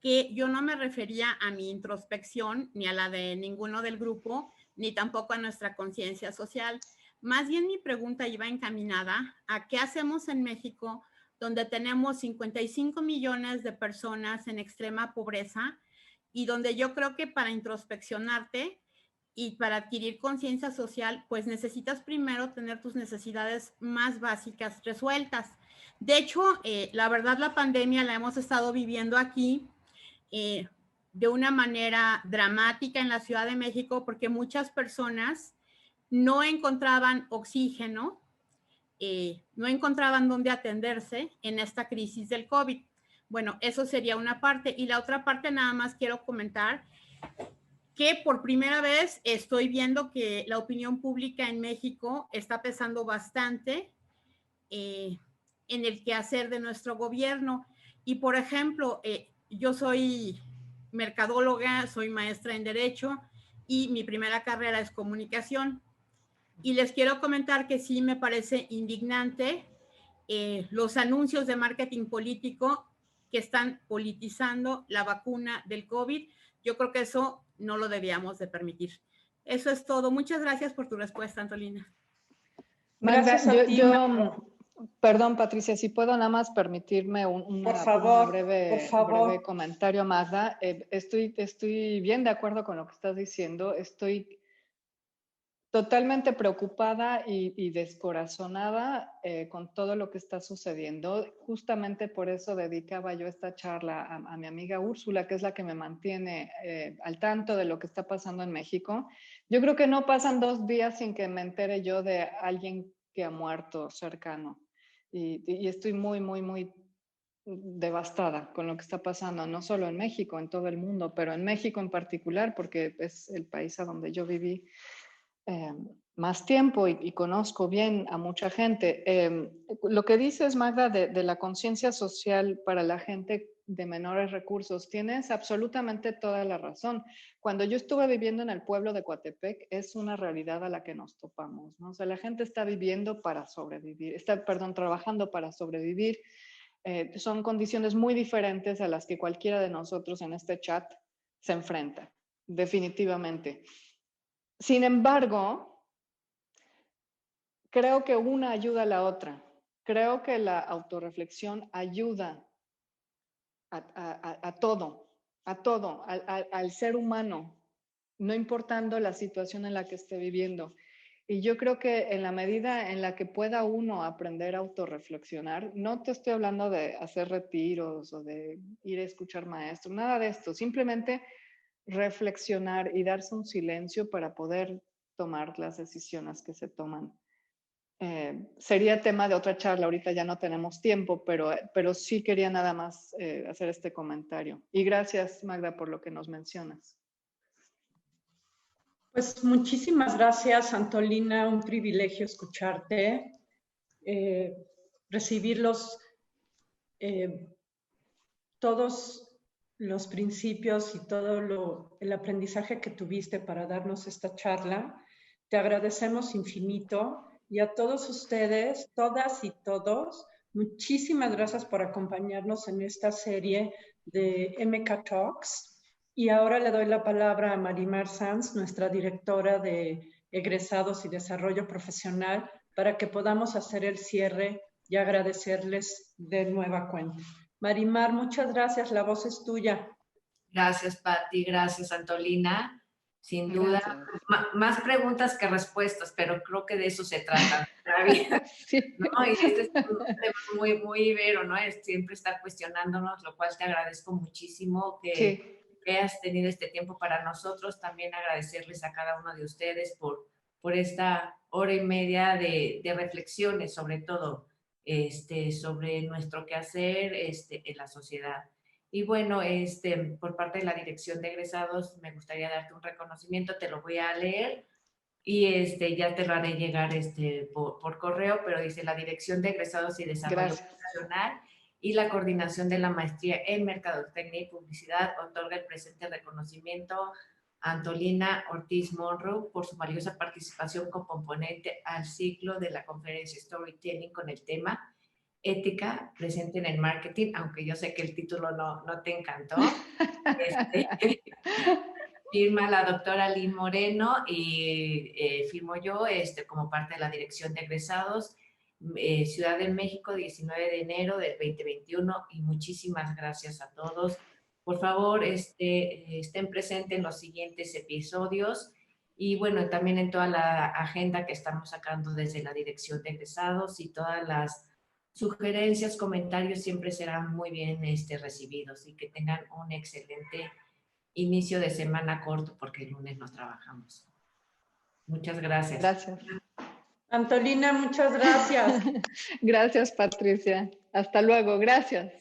[SPEAKER 3] que yo no me refería a mi introspección ni a la de ninguno del grupo, ni tampoco a nuestra conciencia social. Más bien mi pregunta iba encaminada a qué hacemos en México, donde tenemos 55 millones de personas en extrema pobreza y donde yo creo que para introspeccionarte y para adquirir conciencia social, pues necesitas primero tener tus necesidades más básicas resueltas. De hecho, la verdad, la pandemia la hemos estado viviendo aquí de una manera dramática en la Ciudad de México porque muchas personas no encontraban oxígeno, no encontraban dónde atenderse en esta crisis del COVID. Bueno, eso sería una parte. Y la otra parte nada más quiero comentar que por primera vez estoy viendo que la opinión pública en México está pesando bastante en el quehacer de nuestro gobierno. Y por ejemplo, yo soy mercadóloga, soy maestra en Derecho y mi primera carrera es comunicación. Y les quiero comentar que sí me parece indignante los anuncios de marketing político que están politizando la vacuna del COVID. Yo creo que eso no lo debíamos de permitir. Eso es todo. Muchas gracias por tu respuesta, Antolina.
[SPEAKER 1] Gracias a ti, perdón, Patricia, si puedo nada más permitirme un breve comentario, Magda. Estoy bien de acuerdo con lo que estás diciendo. Estoy totalmente preocupada y descorazonada con todo lo que está sucediendo. Justamente por eso dedicaba yo esta charla a mi amiga Úrsula, que es la que me mantiene al tanto de lo que está pasando en México. Yo creo que no pasan 2 días sin que me entere yo de alguien que ha muerto cercano. Y estoy muy devastada con lo que está pasando, no solo en México, en todo el mundo, pero en México en particular, porque es el país a donde yo viví más tiempo y conozco bien a mucha gente. Lo que dices, Magda, de la conciencia social para la gente de menores recursos, tienes absolutamente toda la razón. Cuando yo estuve viviendo en el pueblo de Coatepec, es una realidad a la que nos topamos, ¿no? O sea, la gente está viviendo para sobrevivir, trabajando para sobrevivir. Son condiciones muy diferentes a las que cualquiera de nosotros en este chat se enfrenta, definitivamente. Sin embargo, creo que una ayuda a la otra. Creo que la autorreflexión ayuda a todo, al ser humano, no importando la situación en la que esté viviendo. Y yo creo que en la medida en la que pueda uno aprender a autorreflexionar, no te estoy hablando de hacer retiros o de ir a escuchar maestros, nada de esto, simplemente reflexionar y darse un silencio para poder tomar las decisiones que se toman. Sería tema de otra charla, ahorita ya no tenemos tiempo, pero sí quería nada más hacer este comentario. Y gracias, Magda, por lo que nos mencionas.
[SPEAKER 2] Pues muchísimas gracias, Antolina, un privilegio escucharte, recibir todos los principios y todo el aprendizaje que tuviste para darnos esta charla. Te agradecemos infinito. Y a todos ustedes, todas y todos, muchísimas gracias por acompañarnos en esta serie de MK Talks. Y ahora le doy la palabra a Marimar Sanz, nuestra directora de Egresados y Desarrollo Profesional, para que podamos hacer el cierre y agradecerles de nueva cuenta. Marimar, muchas gracias, la voz es tuya.
[SPEAKER 4] Gracias, Patti, gracias, Antolina. Sin duda, más preguntas que respuestas, pero creo que de eso se trata.
[SPEAKER 1] Sí.
[SPEAKER 4] ¿No? Y este es un tema muy, muy ibero, ¿no? Siempre estar cuestionándonos, lo cual te agradezco muchísimo que hayas tenido este tiempo para nosotros. También agradecerles a cada uno de ustedes por esta hora y media de reflexiones, sobre todo, sobre nuestro quehacer en la sociedad. Y bueno, por parte de la Dirección de Egresados, me gustaría darte un reconocimiento, te lo voy a leer y ya te lo haré llegar por correo, pero dice la Dirección de Egresados y Desarrollo Profesional y la Coordinación de la Maestría en Mercadotecnia y Publicidad otorga el presente reconocimiento a Antolina Ortiz Monroe por su valiosa participación como componente al ciclo de la conferencia Storytelling con el tema Ética presente en el marketing, aunque yo sé que el título no te encantó. Firma la doctora Lynn Moreno y firmo yo como parte de la Dirección de Egresados, Ciudad de México, 19 de enero del 2021, y muchísimas gracias a todos. Por favor, estén presentes en los siguientes episodios y bueno, también en toda la agenda que estamos sacando desde la Dirección de Egresados, y todas las sugerencias, comentarios siempre serán muy bien recibidos, y que tengan un excelente inicio de semana corto porque el lunes no trabajamos. Muchas gracias.
[SPEAKER 1] Gracias.
[SPEAKER 2] Antolina, muchas gracias.
[SPEAKER 1] Gracias, Patricia. Hasta luego. Gracias.